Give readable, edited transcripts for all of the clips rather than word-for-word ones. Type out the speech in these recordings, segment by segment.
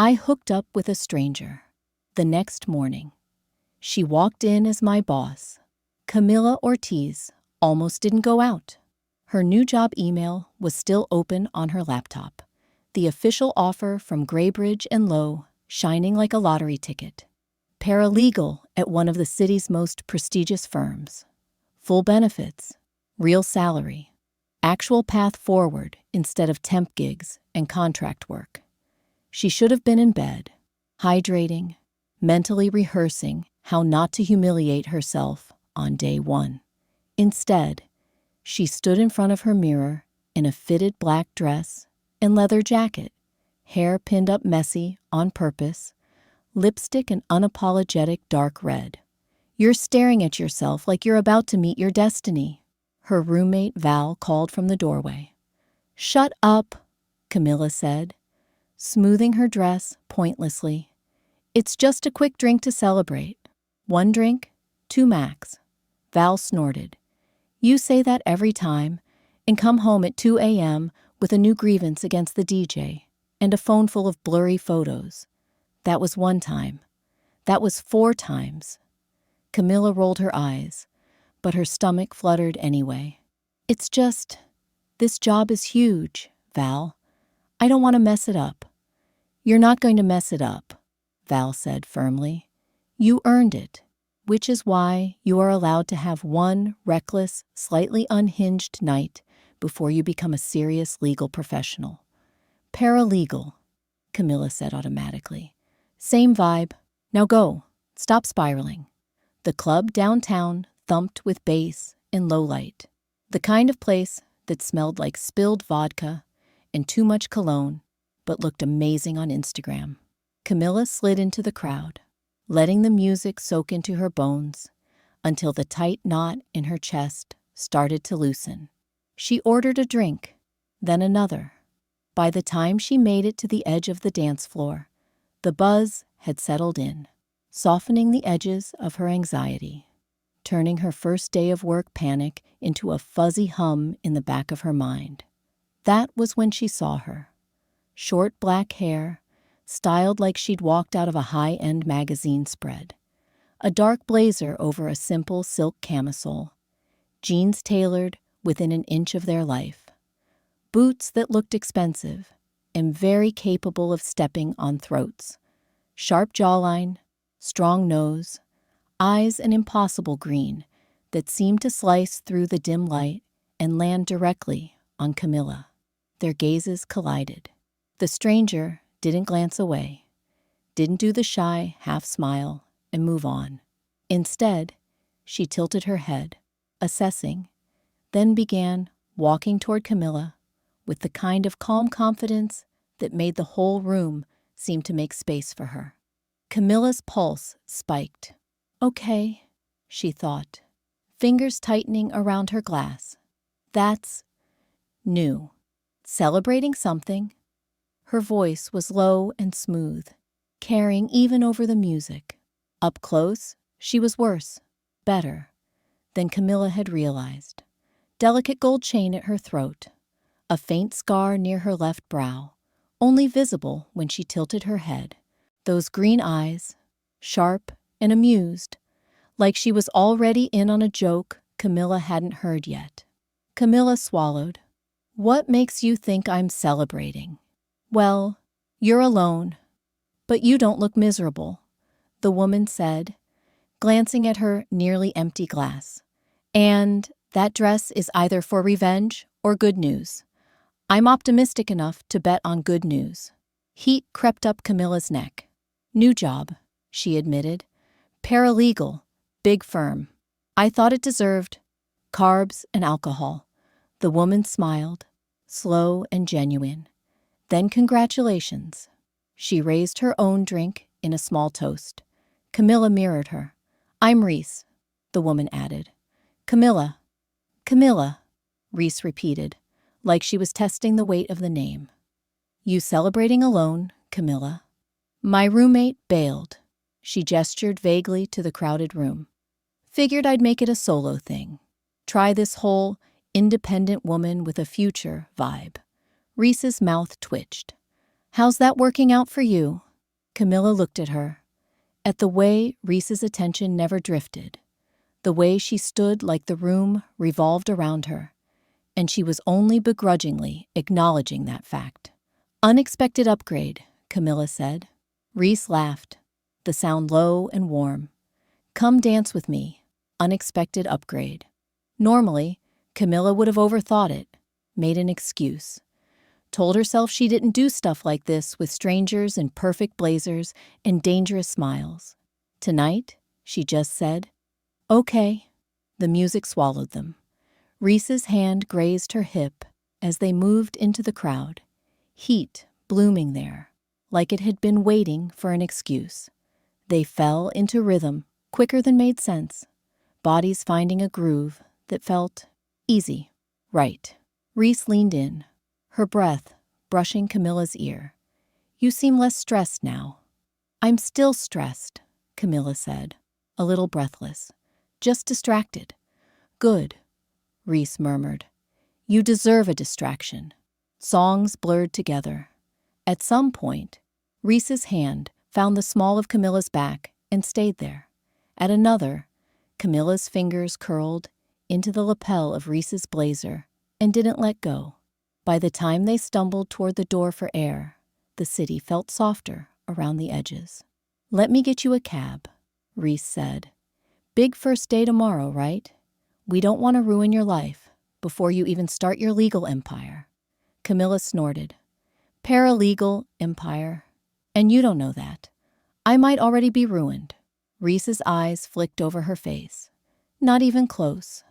I hooked up with a stranger. The next morning, she walked in as my boss. Camila Ortiz almost didn't go out. Her new job email was still open on her laptop. The official offer from Graybridge and Lowe shining like a lottery ticket. Paralegal at one of the city's most prestigious firms. Full benefits, real salary, actual path forward instead of temp gigs and contract work. She should have been in bed, hydrating, mentally rehearsing how not to humiliate herself on day one. Instead, she stood in front of her mirror in a fitted black dress and leather jacket, hair pinned up messy on purpose, lipstick an unapologetic dark red. You're staring at yourself like you're about to meet your destiny, her roommate Val called from the doorway. Shut up, Camila said, smoothing her dress pointlessly. It's just a quick drink to celebrate. 1 drink, 2 max. Val snorted. You say that every time and come home at 2 a.m. with a new grievance against the DJ and a phone full of blurry photos. That was 1 time. That was 4 times. Camila rolled her eyes, but her stomach fluttered anyway. It's just, this job is huge, Val. I don't want to mess it up. You're not going to mess it up, Val said firmly. You earned it, which is why you are allowed to have 1 reckless, slightly unhinged night before you become a serious legal professional. Paralegal, Camila said automatically. Same vibe. Now go. Stop spiraling. The club downtown thumped with bass and low light. The kind of place that smelled like spilled vodka and too much cologne, but looked amazing on Instagram. Camila slid into the crowd, letting the music soak into her bones until the tight knot in her chest started to loosen. She ordered a drink, then another. By the time she made it to the edge of the dance floor, the buzz had settled in, softening the edges of her anxiety, turning her first day of work panic into a fuzzy hum in the back of her mind. That was when she saw her. Short black hair, styled like she'd walked out of a high-end magazine spread. A dark blazer over a simple silk camisole. Jeans tailored within an inch of their life. Boots that looked expensive and very capable of stepping on throats. Sharp jawline, strong nose, eyes an impossible green that seemed to slice through the dim light and land directly on Camila. Their gazes collided. The stranger didn't glance away, didn't do the shy half smile and move on. Instead, she tilted her head, assessing, then began walking toward Camila with the kind of calm confidence that made the whole room seem to make space for her. Camila's pulse spiked. Okay, she thought, fingers tightening around her glass. That's new. Celebrating something. Her voice was low and smooth, carrying even over the music. Up close, she was worse, better, than Camila had realized. Delicate gold chain at her throat, a faint scar near her left brow, only visible when she tilted her head. Those green eyes, sharp and amused, like she was already in on a joke Camila hadn't heard yet. Camila swallowed. What makes you think I'm celebrating? Well, you're alone, but you don't look miserable, the woman said, glancing at her nearly empty glass. And that dress is either for revenge or good news. I'm optimistic enough to bet on good news. Heat crept up Camila's neck. New job, she admitted. Paralegal, big firm. I thought it deserved carbs and alcohol. The woman smiled, slow and genuine. Then congratulations. She raised her own drink in a small toast. Camila mirrored her. I'm Reese, the woman added. Camila, Reese repeated, like she was testing the weight of the name. You celebrating alone, Camila? My roommate bailed. She gestured vaguely to the crowded room. Figured I'd make it a solo thing. Try this whole independent woman with a future vibe. Reese's mouth twitched. How's that working out for you? Camila looked at her, at the way Reese's attention never drifted, the way she stood like the room revolved around her, and she was only begrudgingly acknowledging that fact. "Unexpected upgrade," Camila said. Reese laughed, the sound low and warm. "Come dance with me. Unexpected upgrade." Normally, Camila would have overthought it, made an excuse, told herself she didn't do stuff like this with strangers in perfect blazers and dangerous smiles. Tonight, she just said, "Okay." The music swallowed them. Reese's hand grazed her hip as they moved into the crowd, heat blooming there, like it had been waiting for an excuse. They fell into rhythm quicker than made sense, bodies finding a groove that felt easy, right. Reese leaned in, her breath brushing Camilla's ear. "You seem less stressed now." "I'm still stressed," Camila said, a little breathless. "Just distracted." "Good," Reese murmured. "You deserve a distraction." Songs blurred together. At some point, Reese's hand found the small of Camilla's back and stayed there. At another, Camilla's fingers curled into the lapel of Reese's blazer and didn't let go. By the time they stumbled toward the door for air, the city felt softer around the edges. "Let me get you a cab," Reese said. "Big first day tomorrow, right? We don't want to ruin your life before you even start your legal empire." Camila snorted. "Paralegal empire. And you don't know that. I might already be ruined." Reese's eyes flicked over her face. Not even close.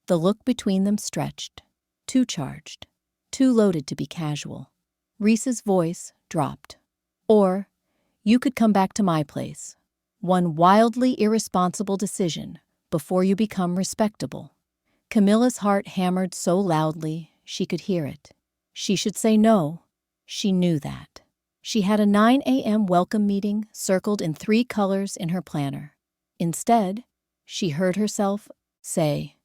The look between them stretched. Too charged. Too loaded to be casual. Reese's voice dropped. "Or, you could come back to my place. One wildly irresponsible decision before you become respectable." Camilla's heart hammered so loudly she could hear it. She should say no. She knew that. She had a 9 a.m. welcome meeting circled in 3 colors in her planner. Instead, she heard herself say,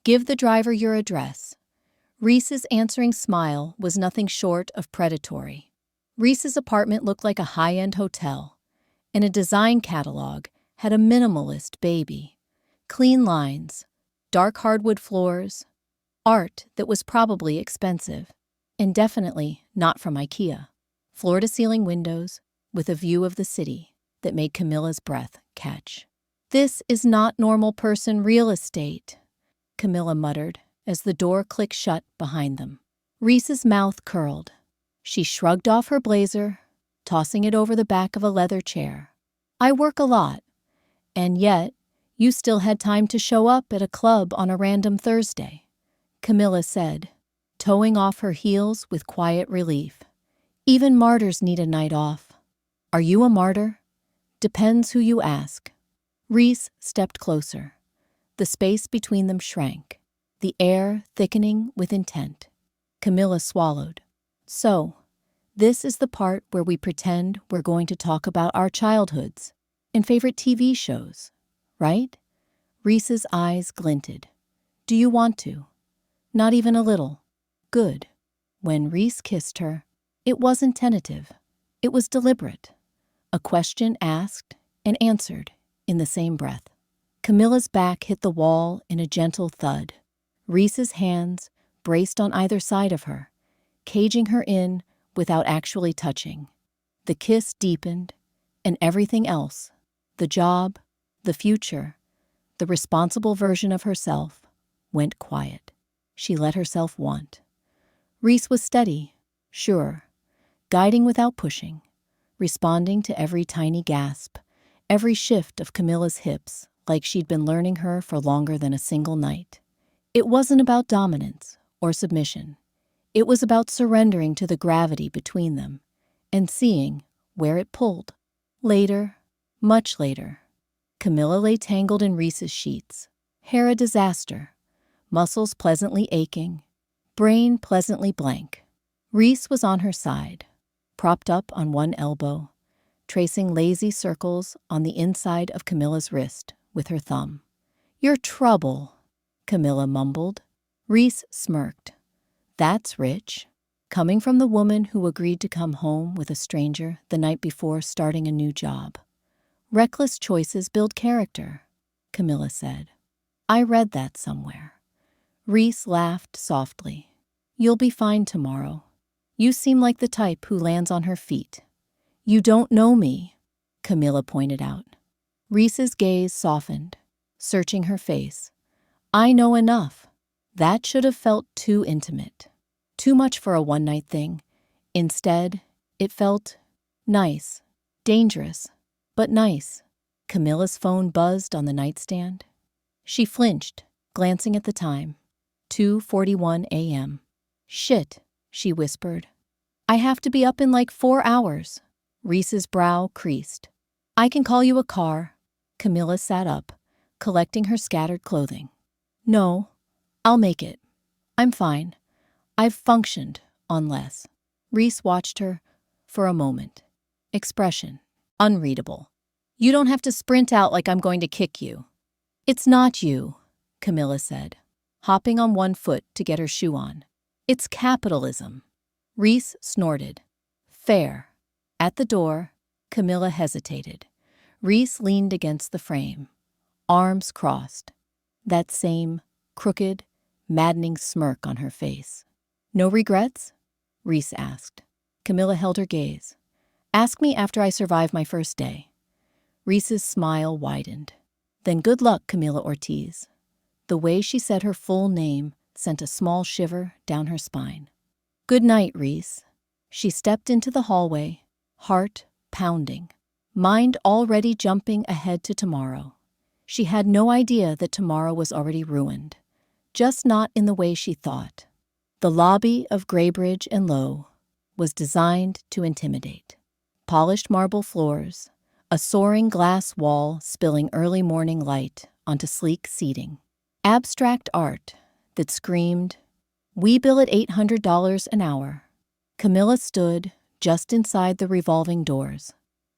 "Give the driver your address." Reese's answering smile was nothing short of predatory. Reese's apartment looked like a high-end hotel, and a design catalog had a minimalist baby. Clean lines, dark hardwood floors, art that was probably expensive, and definitely not from IKEA. Floor-to-ceiling windows with a view of the city that made Camilla's breath catch. "This is not normal person real estate," Camila muttered as the door clicked shut behind them. Reese's mouth curled. She shrugged off her blazer, tossing it over the back of a leather chair. "I work a lot, and yet you still had time to show up at a club on a random Thursday," Camila said, toeing off her heels with quiet relief. "Even martyrs need a night off." "Are you a martyr?" "Depends who you ask." Reese stepped closer. The space between them shrank, the air thickening with intent. Camila swallowed. "So, this is the part where we pretend we're going to talk about our childhoods and favorite TV shows, right?" Reese's eyes glinted. "Do you want to?" "Not even a little." "Good." When Reese kissed her, it wasn't tentative. It was deliberate. A question asked and answered in the same breath. Camilla's back hit the wall in a gentle thud. Reese's hands braced on either side of her, caging her in without actually touching. The kiss deepened, and everything else, the job, the future, the responsible version of herself, went quiet. She let herself want. Reese was steady, sure, guiding without pushing, responding to every tiny gasp, every shift of Camilla's hips like she'd been learning her for longer than a single night. It wasn't about dominance or submission. It was about surrendering to the gravity between them and seeing where it pulled. Later, much later, Camila lay tangled in Reese's sheets, hair a disaster, muscles pleasantly aching, brain pleasantly blank. Reese was on her side, propped up on one elbow, tracing lazy circles on the inside of Camilla's wrist with her thumb. "You're trouble," Camila mumbled. Reese smirked. "That's rich." Coming from the woman who agreed to come home with a stranger the night before starting a new job. Reckless choices build character, Camila said. I read that somewhere. Reese laughed softly. You'll be fine tomorrow. You seem like the type who lands on her feet. You don't know me, Camila pointed out. Reese's gaze softened, searching her face. I know enough. That should have felt too intimate. Too much for a one-night thing. Instead, it felt nice, dangerous, but nice. Camilla's phone buzzed on the nightstand. She flinched, glancing at the time. 2:41 a.m. Shit, she whispered. I have to be up in like 4 hours. Reese's brow creased. I can call you a car. Camila sat up, collecting her scattered clothing. No, I'll make it. I'm fine. I've functioned on less. Reese watched her for a moment. Expression unreadable. You don't have to sprint out like I'm going to kick you. It's not you, Camila said, hopping on one foot to get her shoe on. It's capitalism. Reese snorted. Fair. At the door, Camila hesitated. Reese leaned against the frame, arms crossed, that same crooked, maddening smirk on her face. No regrets? Reese asked. Camila held her gaze. Ask me after I survive my first day. Reese's smile widened. Then good luck, Camila Ortiz. The way she said her full name sent a small shiver down her spine. Good night, Reese. She stepped into the hallway, heart pounding, mind already jumping ahead to tomorrow. She had no idea that tomorrow was already ruined, just not in the way she thought. The lobby of Graybridge and Lowe was designed to intimidate. Polished marble floors, a soaring glass wall spilling early morning light onto sleek seating. Abstract art that screamed, "We bill at $800 an hour." Camila stood just inside the revolving doors,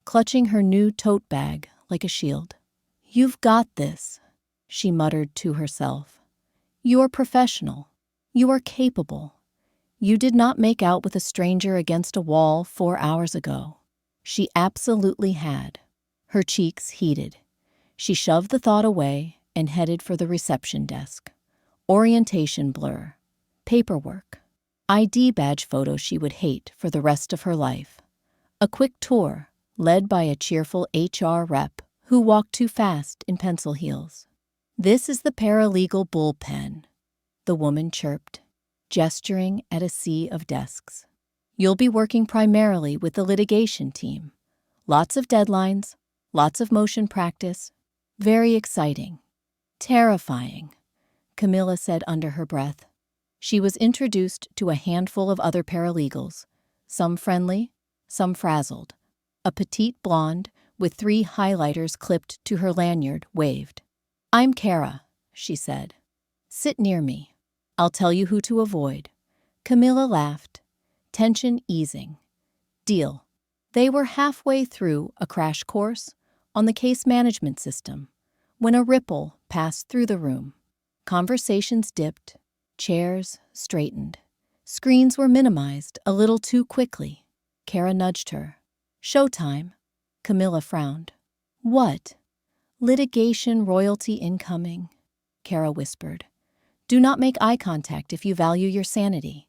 clutching her new tote bag like a shield. You've got this, she muttered to herself. You're professional. You are capable. You did not make out with a stranger against a wall 4 hours ago. She absolutely had. Her cheeks heated. She shoved the thought away and headed for the reception desk. Orientation blur. Paperwork. ID badge photo she would hate for the rest of her life. A quick tour, led by a cheerful HR rep who walked too fast in pencil heels. This is the paralegal bullpen, the woman chirped, gesturing at a sea of desks. You'll be working primarily with the litigation team. Lots of deadlines, lots of motion practice. Very exciting. Terrifying, Camila said under her breath. She was introduced to a handful of other paralegals, some friendly, some frazzled. A petite blonde with 3 highlighters clipped to her lanyard waved. I'm Kara, she said. Sit near me. I'll tell you who to avoid. Camila laughed, tension easing. Deal. They were halfway through a crash course on the case management system when a ripple passed through the room. Conversations dipped, chairs straightened. Screens were minimized a little too quickly. Kara nudged her. Showtime. Camila frowned. What? Litigation royalty incoming, Kara whispered. Do not make eye contact if you value your sanity.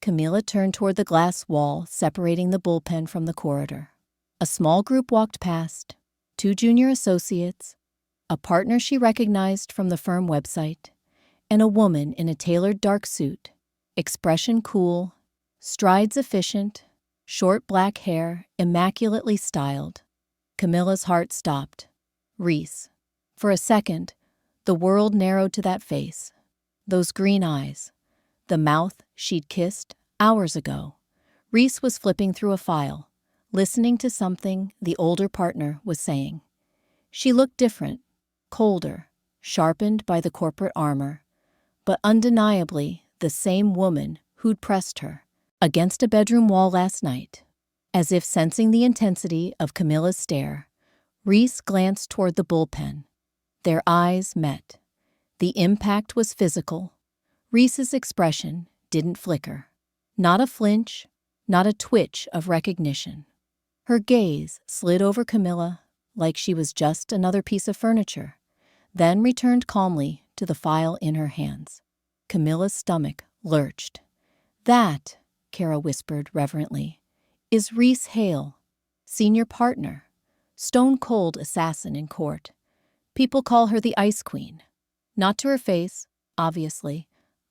Camila turned toward the glass wall separating the bullpen from the corridor. A small group walked past, 2 junior associates, a partner she recognized from the firm website, and a woman in a tailored dark suit, expression cool, strides efficient, short black hair immaculately styled. Camila's heart stopped. Reese. For a second, the world narrowed to that face, those green eyes, the mouth she'd kissed hours ago. Reese was flipping through a file, listening to something the older partner was saying. She looked different, colder, sharpened by the corporate armor, but undeniably the same woman who'd pressed her against a bedroom wall last night. As if sensing the intensity of Camila's stare, Reese glanced toward the bullpen. Their eyes met. The impact was physical. Reese's expression didn't flicker. Not a flinch, not a twitch of recognition. Her gaze slid over Camila like she was just another piece of furniture, then returned calmly to the file in her hands. Camila's stomach lurched. "That," Kara whispered reverently, "is Reese Hale, senior partner, stone-cold assassin in court. People call her the Ice Queen. Not to her face, obviously,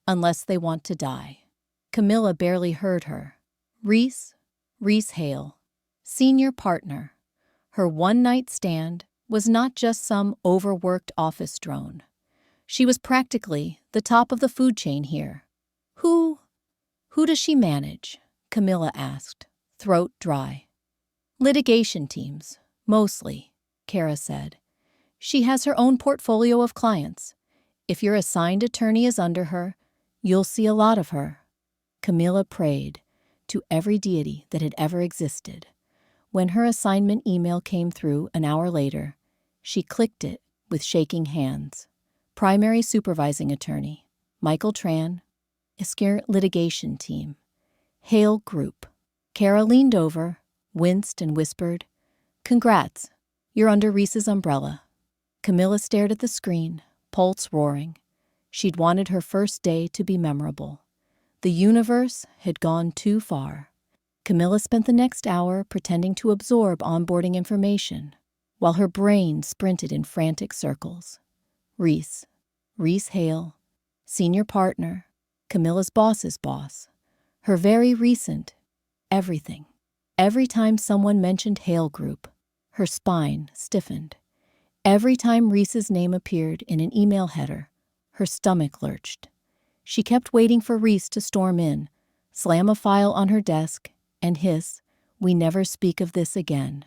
unless they want to die." Camila barely heard her. Reese Hale, senior partner. Her one-night stand was not just some overworked office drone. She was practically the top of the food chain here. Who does she manage?" Camila asked, throat dry. "Litigation teams, mostly," Kara said. "She has her own portfolio of clients. If your assigned attorney is under her, you'll see a lot of her." Camila prayed to every deity that had ever existed. When her assignment email came through an hour later, she clicked it with shaking hands. Primary supervising attorney, Michael Tran, Isker litigation team, Hale Group. Kara leaned over, winced, and whispered, "Congrats, you're under Reese's umbrella." Camila stared at the screen, pulse roaring. She'd wanted her first day to be memorable. The universe had gone too far. Camila spent the next hour pretending to absorb onboarding information, while her brain sprinted in frantic circles. Reese Hale, senior partner, Camila's boss's boss, her very recent everything. Every time someone mentioned Hale Group, her spine stiffened. Every time Reese's name appeared in an email header, her stomach lurched. She kept waiting for Reese to storm in, slam a file on her desk, and hiss, "We never speak of this again."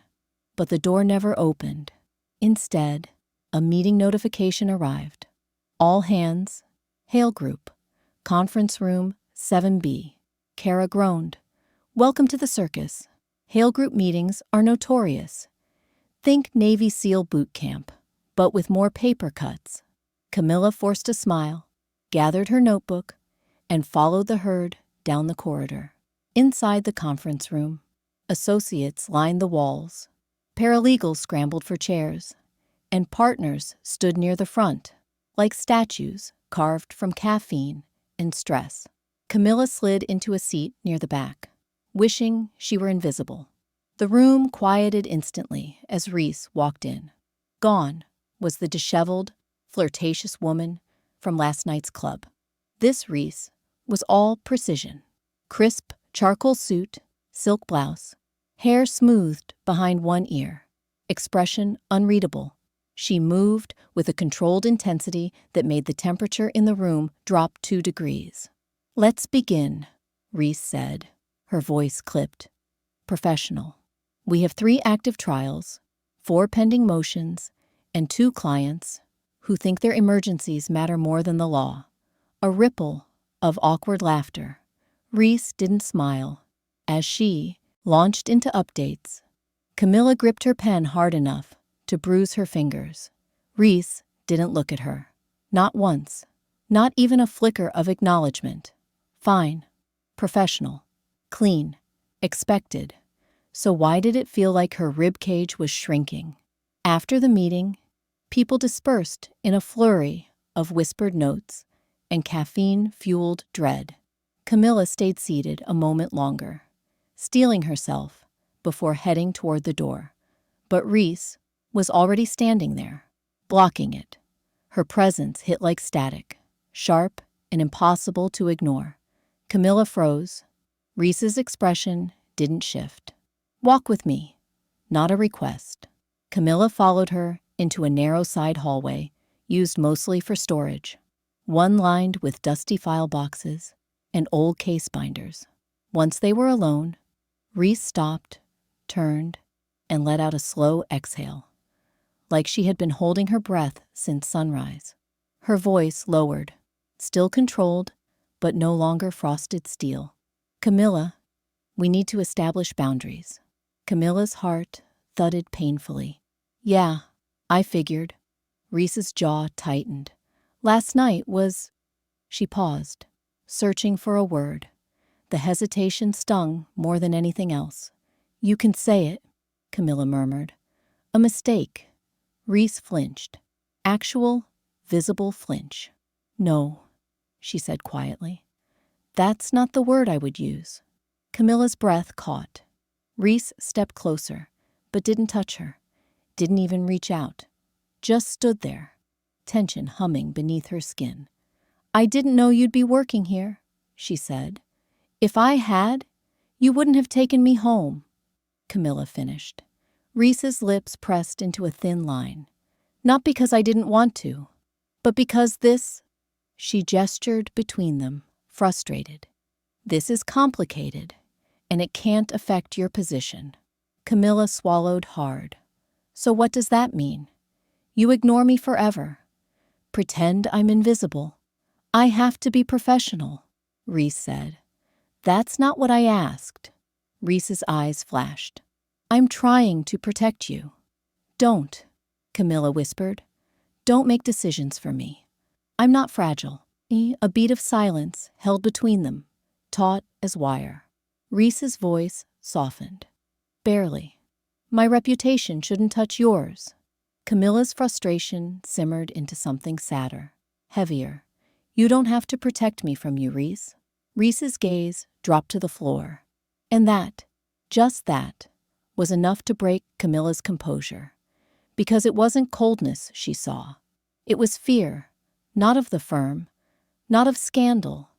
But the door never opened. Instead, a meeting notification arrived. "All hands, Hale Group, conference room 7B. Kara groaned. "Welcome to the circus. Hale Group meetings are notorious. Think Navy SEAL boot camp, but with more paper cuts." Camila forced a smile, gathered her notebook, and followed the herd down the corridor. Inside the conference room, associates lined the walls, paralegals scrambled for chairs, and partners stood near the front, like statues carved from caffeine and stress. Camila slid into a seat near the back, wishing she were invisible. The room quieted instantly as Reese walked in. Gone was the disheveled, flirtatious woman from last night's club. This Reese was all precision. Crisp charcoal suit, silk blouse, hair smoothed behind one ear, expression unreadable. She moved with a controlled intensity that made the temperature in the room drop 2 degrees. "Let's begin," Reese said, her voice clipped. "Professional. We have 3 active trials, 4 pending motions, and 2 clients who think their emergencies matter more than the law." A ripple of awkward laughter. Reese didn't smile. As she launched into updates, Camila gripped her pen hard enough to bruise her fingers. Reese didn't look at her. Not once. Not even a flicker of acknowledgement. Fine. Professional. Clean. Expected. So why did it feel like her ribcage was shrinking? After the meeting, people dispersed in a flurry of whispered notes and caffeine-fueled dread. Camila stayed seated a moment longer, steeling herself before heading toward the door. But Reese was already standing there, blocking it. Her presence hit like static, sharp and impossible to ignore. Camila froze. Reese's expression didn't shift. "Walk with me." Not a request. Camila followed her into a narrow side hallway, used mostly for storage. One lined with dusty file boxes and old case binders. Once they were alone, Reese stopped, turned, and let out a slow exhale, like she had been holding her breath since sunrise. Her voice lowered, still controlled, but no longer frosted steel. "Camila, we need to establish boundaries." Camila's heart thudded painfully. "Yeah, I figured." Reese's jaw tightened. "Last night was..." She paused, searching for a word. The hesitation stung more than anything else. "You can say it," Camila murmured. "A mistake." Reese flinched. Actual, visible flinch. "No," she said quietly. "That's not the word I would use." Camilla's breath caught. Reese stepped closer, but didn't touch her, didn't even reach out. Just stood there, tension humming beneath her skin. "I didn't know you'd be working here," she said. "If I had, you wouldn't have taken me home," Camila finished. Reese's lips pressed into a thin line. "Not because I didn't want to, but because this—" She gestured between them, frustrated. "This is complicated, and it can't affect your position." Camila swallowed hard. "So what does that mean? You ignore me forever. Pretend I'm invisible. I have to be professional," Reese said. "That's not what I asked." Reese's eyes flashed. "I'm trying to protect you." "Don't," Camila whispered. "Don't make decisions for me. I'm not fragile." A beat of silence held between them, taut as wire. Reese's voice softened. "Barely. My reputation shouldn't touch yours." Camilla's frustration simmered into something sadder, heavier. "You don't have to protect me from you, Reese." Reese's gaze dropped to the floor. And that, just that, was enough to break Camilla's composure. Because it wasn't coldness she saw. It was fear, not of the firm, not of scandal,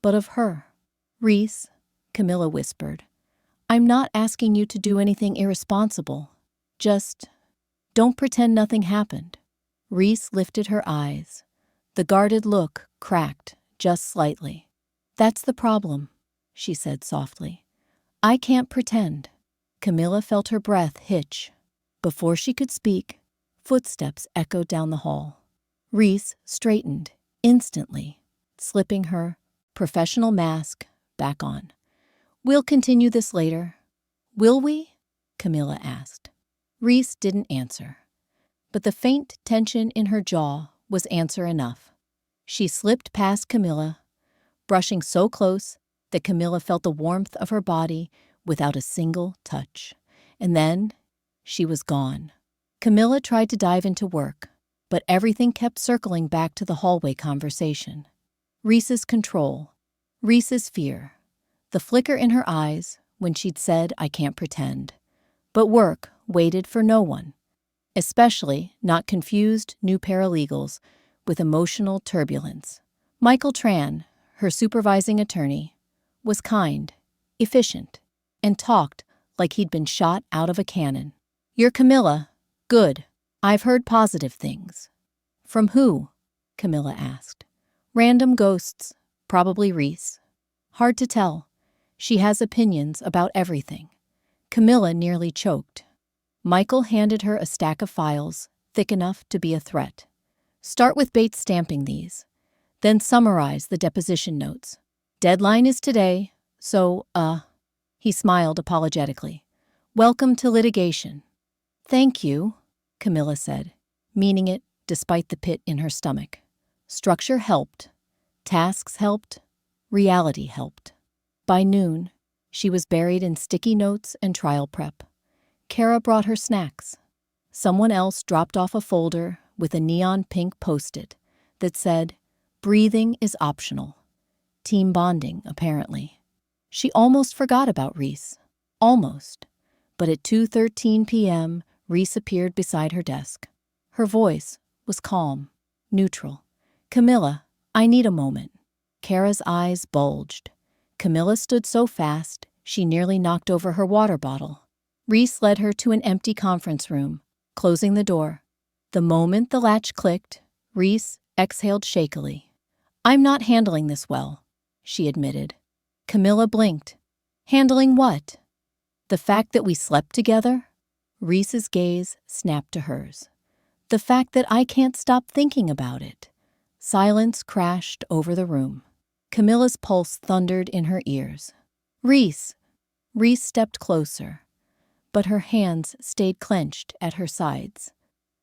but of her. "Reese," Camila whispered, "I'm not asking you to do anything irresponsible. Just don't pretend nothing happened." Reese lifted her eyes. The guarded look cracked just slightly. "That's the problem," she said softly. "I can't pretend." Camila felt her breath hitch. Before she could speak, footsteps echoed down the hall. Reese straightened instantly, slipping her professional mask back on. "We'll continue this later." "Will we?" Camila asked. Reese didn't answer, but the faint tension in her jaw was answer enough. She slipped past Camila, brushing so close that Camila felt the warmth of her body without a single touch. And then she was gone. Camila tried to dive into work, but everything kept circling back to the hallway conversation. Reese's control, Reese's fear, the flicker in her eyes when she'd said, "I can't pretend." But work waited for no one, especially not confused new paralegals with emotional turbulence. Michael Tran, her supervising attorney, was kind, efficient, and talked like he'd been shot out of a cannon. "You're Camila. Good. I've heard positive things." "From who?" Camila asked. "Random ghosts, probably Reese. Hard to tell. She has opinions about everything." Camila nearly choked. Michael handed her a stack of files, thick enough to be a threat. "Start with Bates stamping these. Then summarize the deposition notes. Deadline is today, so, he smiled apologetically. "Welcome to litigation." "Thank you," Camila said, meaning it despite the pit in her stomach. Structure helped. Tasks helped. Reality helped. By noon, she was buried in sticky notes and trial prep. Kara brought her snacks. Someone else dropped off a folder with a neon pink post-it that said, "Breathing is optional." Team bonding, apparently. She almost forgot about Reese. Almost. But at 2:13 p.m., Reese appeared beside her desk. Her voice was calm, neutral. "Camila, I need a moment." Kara's eyes bulged. Camila stood so fast, she nearly knocked over her water bottle. Reese led her to an empty conference room, closing the door. The moment the latch clicked, Reese exhaled shakily. "I'm not handling this well," she admitted. Camila blinked. "Handling what?" "The fact that we slept together?" Reese's gaze snapped to hers. "The fact that I can't stop thinking about it." Silence crashed over the room. Camilla's pulse thundered in her ears. "Reese!" Reese stepped closer, but her hands stayed clenched at her sides.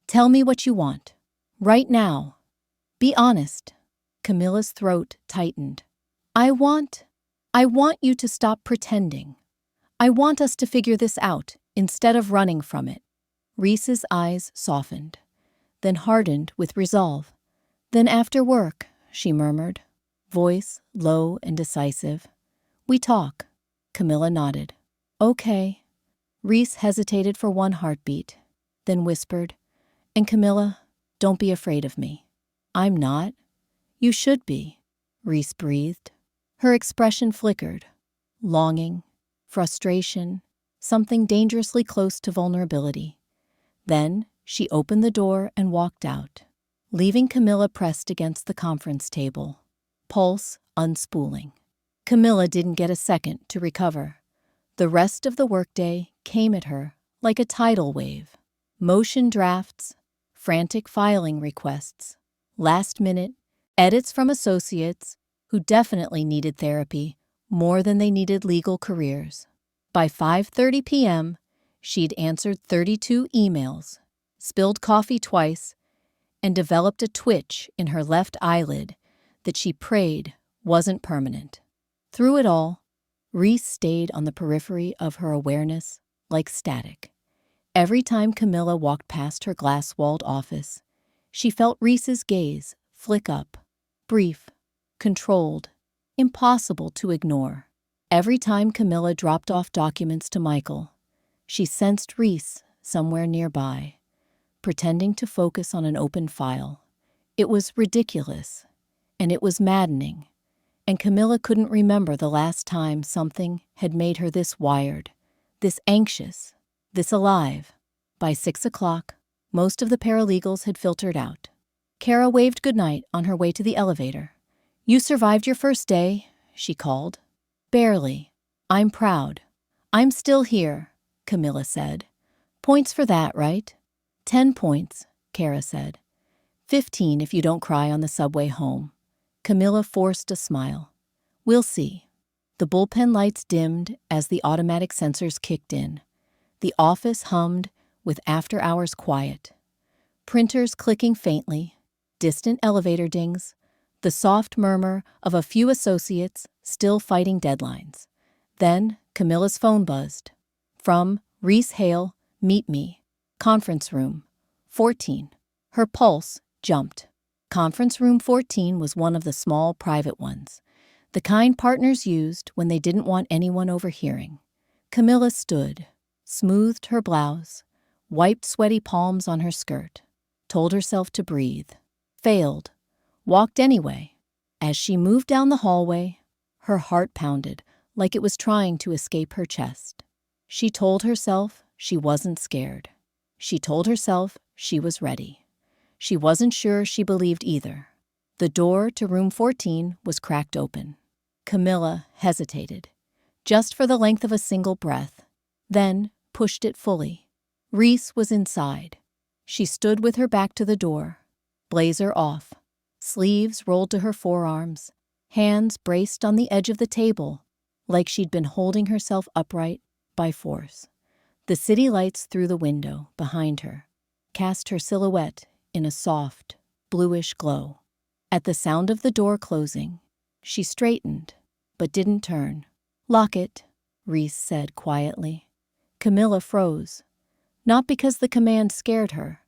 "Tell me what you want. Right now. Be honest." Camilla's throat tightened. I want I want you to stop pretending. I want us to figure this out instead of running from it. Reese's eyes softened, then hardened with resolve. Then after work, she murmured, voice low and decisive. We talk. Camila nodded. Okay. Reese hesitated for one heartbeat, then whispered, and Camila, don't be afraid of me. I'm not. You should be, Reese breathed. Her expression flickered. Longing, frustration, something dangerously close to vulnerability. Then she opened the door and walked out, leaving Camila pressed against the conference table, pulse unspooling. Camila didn't get a second to recover. The rest of the workday came at her like a tidal wave. Motion drafts, frantic filing requests, last-minute edits from associates who definitely needed therapy more than they needed legal careers. By 5:30 p.m., she'd answered 32 emails, spilled coffee twice, and developed a twitch in her left eyelid that she prayed wasn't permanent. Through it all, Reese stayed on the periphery of her awareness like static. Every time Camila walked past her glass-walled office, she felt Reese's gaze flick up, brief, controlled, impossible to ignore. Every time Camila dropped off documents to Michael, she sensed Reese somewhere nearby, pretending to focus on an open file. It was ridiculous, and it was maddening, and Camila couldn't remember the last time something had made her this wired, this anxious, this alive. By 6 o'clock, most of the paralegals had filtered out. Kara waved goodnight on her way to the elevator. You survived your first day, she called. Barely. I'm proud. I'm still here, Camila said. Points for that, right? 10 points, Kara said. 15 if you don't cry on the subway home. Camila forced a smile. We'll see. The bullpen lights dimmed as the automatic sensors kicked in. The office hummed with after-hours quiet. Printers clicking faintly, distant elevator dings, the soft murmur of a few associates still fighting deadlines. Then Camilla's phone buzzed. From Reese Hale, meet me. Conference room 14. Her pulse jumped. Conference room 14 was one of the small private ones, the kind partners used when they didn't want anyone overhearing. Camila stood, smoothed her blouse, wiped sweaty palms on her skirt, told herself to breathe, failed, walked anyway. As she moved down the hallway, her heart pounded like it was trying to escape her chest. She told herself she wasn't scared. She told herself she was ready. She wasn't sure she believed either. The door to room 14 was cracked open. Camila hesitated, just for the length of a single breath, then pushed it fully. Reese was inside. She stood with her back to the door, blazer off, sleeves rolled to her forearms, hands braced on the edge of the table, like she'd been holding herself upright by force. The city lights through the window behind her cast her silhouette in a soft, bluish glow. At the sound of the door closing, she straightened, but didn't turn. Lock it, Reese said quietly. Camila froze, not because the command scared her,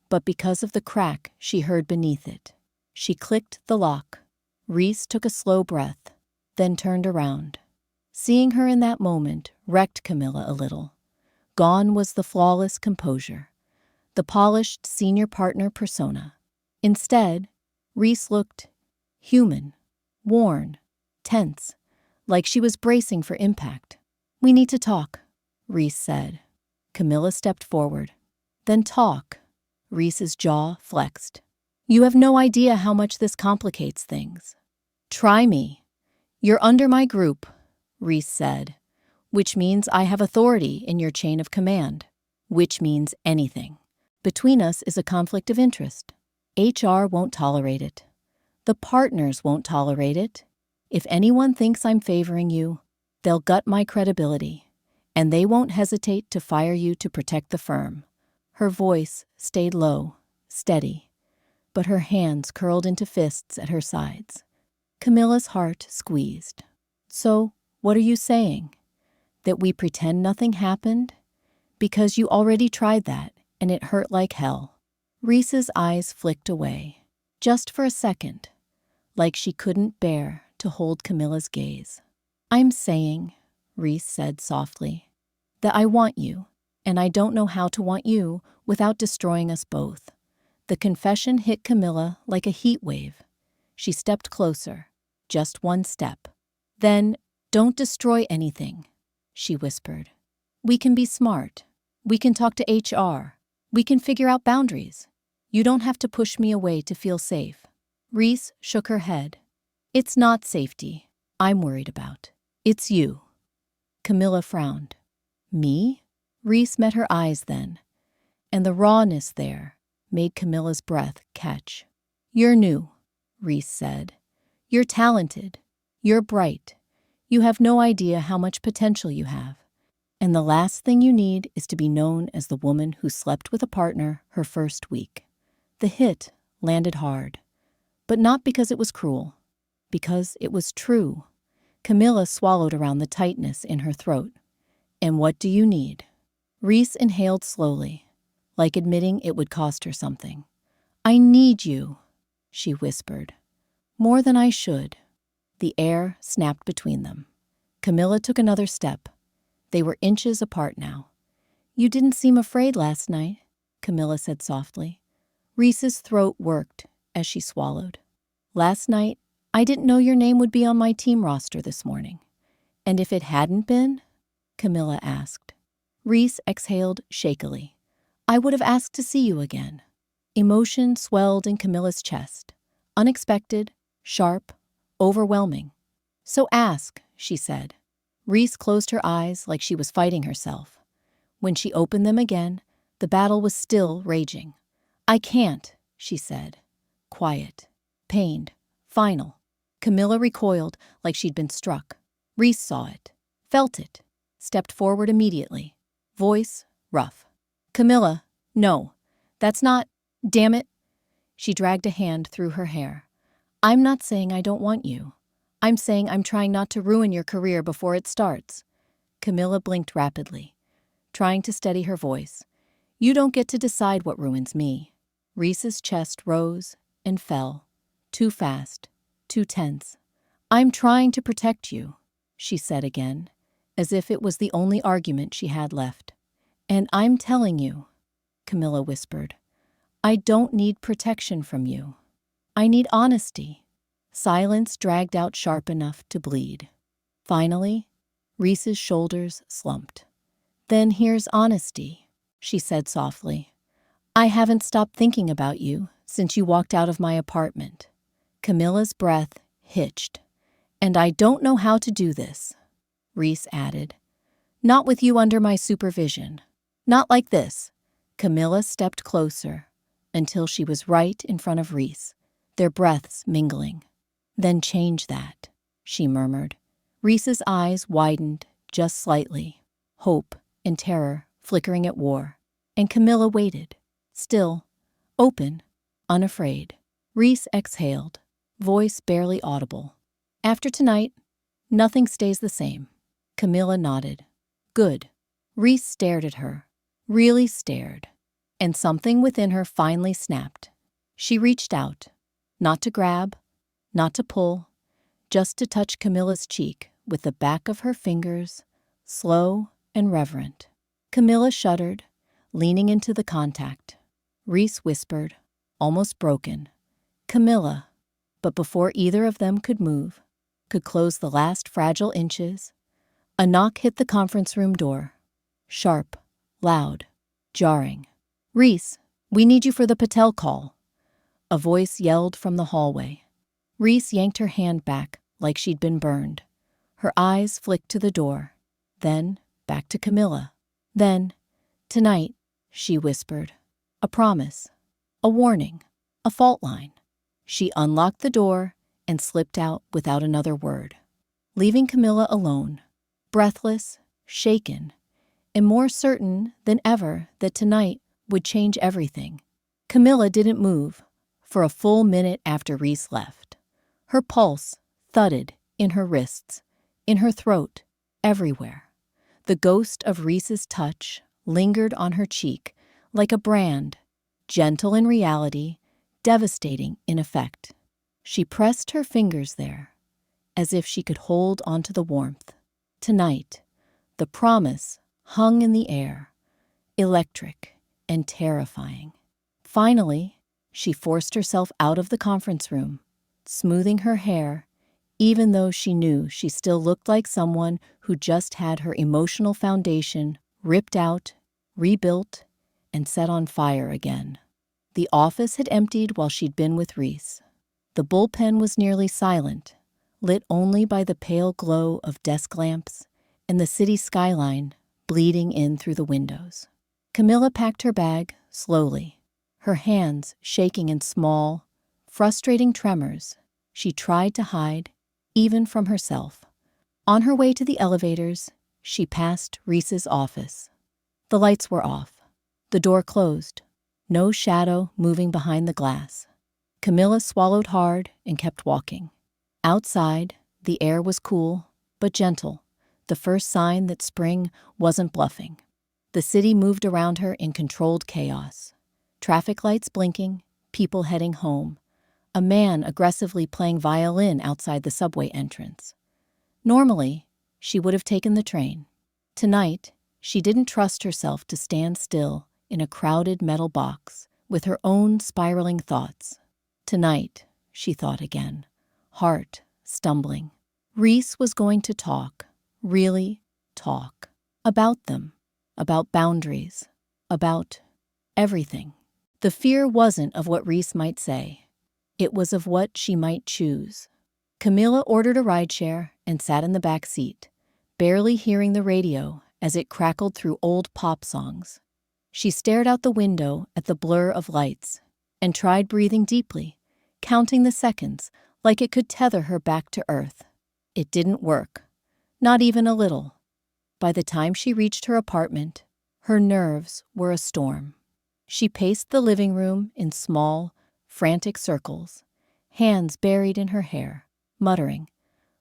but because of the crack she heard beneath it. She clicked the lock. Reese took a slow breath, then turned around. Seeing her in that moment wrecked Camila a little. Gone was the flawless composure, the polished senior partner persona. Instead, Reese looked human, worn, tense, like she was bracing for impact. We need to talk, Reese said. Camila stepped forward. Then talk. Reese's jaw flexed. You have no idea how much this complicates things. Try me. You're under my group, Reese said, which means I have authority in your chain of command, which means anything. Between us is a conflict of interest. HR won't tolerate it. The partners won't tolerate it. If anyone thinks I'm favoring you, they'll gut my credibility, and they won't hesitate to fire you to protect the firm. Her voice stayed low, steady, but her hands curled into fists at her sides. Camila's heart squeezed. So, what are you saying? That we pretend nothing happened? Because you already tried that, and it hurt like hell. Reese's eyes flicked away, just for a second, like she couldn't bear to hold Camilla's gaze. I'm saying, Reese said softly, that I want you, and I don't know how to want you without destroying us both. The confession hit Camila like a heat wave. She stepped closer, just one step. Then, don't destroy anything, she whispered. We can be smart. We can talk to HR. We can figure out boundaries. You don't have to push me away to feel safe. Reese shook her head. It's not safety I'm worried about. It's you. Camila frowned. Me? Reese met her eyes then, and the rawness there made Camilla's breath catch. You're new, Reese said. You're talented. You're bright. You have no idea how much potential you have. And the last thing you need is to be known as the woman who slept with a partner her first week. The hit landed hard, but not because it was cruel, because it was true. Camila swallowed around the tightness in her throat. And what do you need? Reese inhaled slowly, like admitting it would cost her something. I need you, she whispered. More than I should. The air snapped between them. Camila took another step. They were inches apart now. You didn't seem afraid last night, Camila said softly. Reese's throat worked as she swallowed. Last night, I didn't know your name would be on my team roster this morning. And if it hadn't been? Camila asked. Reese exhaled shakily. I would have asked to see you again. Emotion swelled in Camilla's chest. Unexpected, sharp, overwhelming. So ask, she said. Reese closed her eyes like she was fighting herself. When she opened them again, the battle was still raging. I can't, she said. Quiet, pained, final. Camila recoiled like she'd been struck. Reese saw it, felt it, stepped forward immediately. Voice rough. Camila, no, that's not, damn it. She dragged a hand through her hair. I'm not saying I don't want you. I'm saying I'm trying not to ruin your career before it starts. Camila blinked rapidly, trying to steady her voice. You don't get to decide what ruins me. Reese's chest rose and fell, too fast, too tense. I'm trying to protect you, she said again, as if it was the only argument she had left. And I'm telling you, Camila whispered, I don't need protection from you. I need honesty. Silence dragged out sharp enough to bleed. Finally, Reese's shoulders slumped. Then here's honesty, she said softly. I haven't stopped thinking about you since you walked out of my apartment. Camilla's breath hitched. And I don't know how to do this, Reese added. Not with you under my supervision. Not like this. Camila stepped closer until she was right in front of Reese, their breaths mingling. Then change that, she murmured. Reese's eyes widened just slightly, hope and terror flickering at war. And Camila waited, still, open, unafraid. Reese exhaled, voice barely audible. After tonight, nothing stays the same. Camila nodded. Good. Reese stared at her, really stared, and something within her finally snapped. She reached out, not to grab, not to pull, just to touch Camilla's cheek with the back of her fingers, slow and reverent. Camila shuddered, leaning into the contact. Reese whispered, almost broken, Camila. But before either of them could move, could close the last fragile inches, a knock hit the conference room door. Sharp, loud, jarring. Reese, we need you for the Patel call. A voice yelled from the hallway. Reese yanked her hand back like she'd been burned. Her eyes flicked to the door, then back to Camila. Then, tonight, she whispered. A promise, a warning, a fault line. She unlocked the door and slipped out without another word, leaving Camila alone, breathless, shaken, and more certain than ever that tonight would change everything. Camila didn't move for a full minute after Reese left. Her pulse thudded in her wrists, In her throat, everywhere. The ghost of Reese's touch lingered on her cheek like a brand, gentle in reality, devastating in effect. She pressed her fingers there, as if she could hold onto the warmth. Tonight, the promise hung in the air, electric and terrifying. Finally, she forced herself out of the conference room, smoothing her hair, even though she knew she still looked like someone who just had her emotional foundation ripped out, rebuilt, and set on fire again. The office had emptied while she'd been with Reese. The bullpen was nearly silent, lit only by the pale glow of desk lamps and the city skyline bleeding in through the windows. Camila packed her bag slowly, her hands shaking in small, frustrating tremors she tried to hide, even from herself. On her way to the elevators, she passed Reese's office. The lights were off, the door closed, no shadow moving behind the glass. Camila swallowed hard and kept walking. Outside, the air was cool, but gentle, the first sign that spring wasn't bluffing. The city moved around her in controlled chaos. Traffic lights blinking, people heading home, a man aggressively playing violin outside the subway entrance. Normally, she would have taken the train. Tonight, she didn't trust herself to stand still in a crowded metal box with her own spiraling thoughts. Tonight, she thought again, heart stumbling. Reese was going to talk, really talk, about them, about boundaries, about everything. The fear wasn't of what Reese might say. It was of what she might choose. Camila ordered a rideshare and sat in the back seat, barely hearing the radio as it crackled through old pop songs. She stared out the window at the blur of lights and tried breathing deeply, counting the seconds like it could tether her back to earth. It didn't work, not even a little. By the time she reached her apartment, her nerves were a storm. She paced the living room in small, frantic circles, hands buried in her hair, muttering,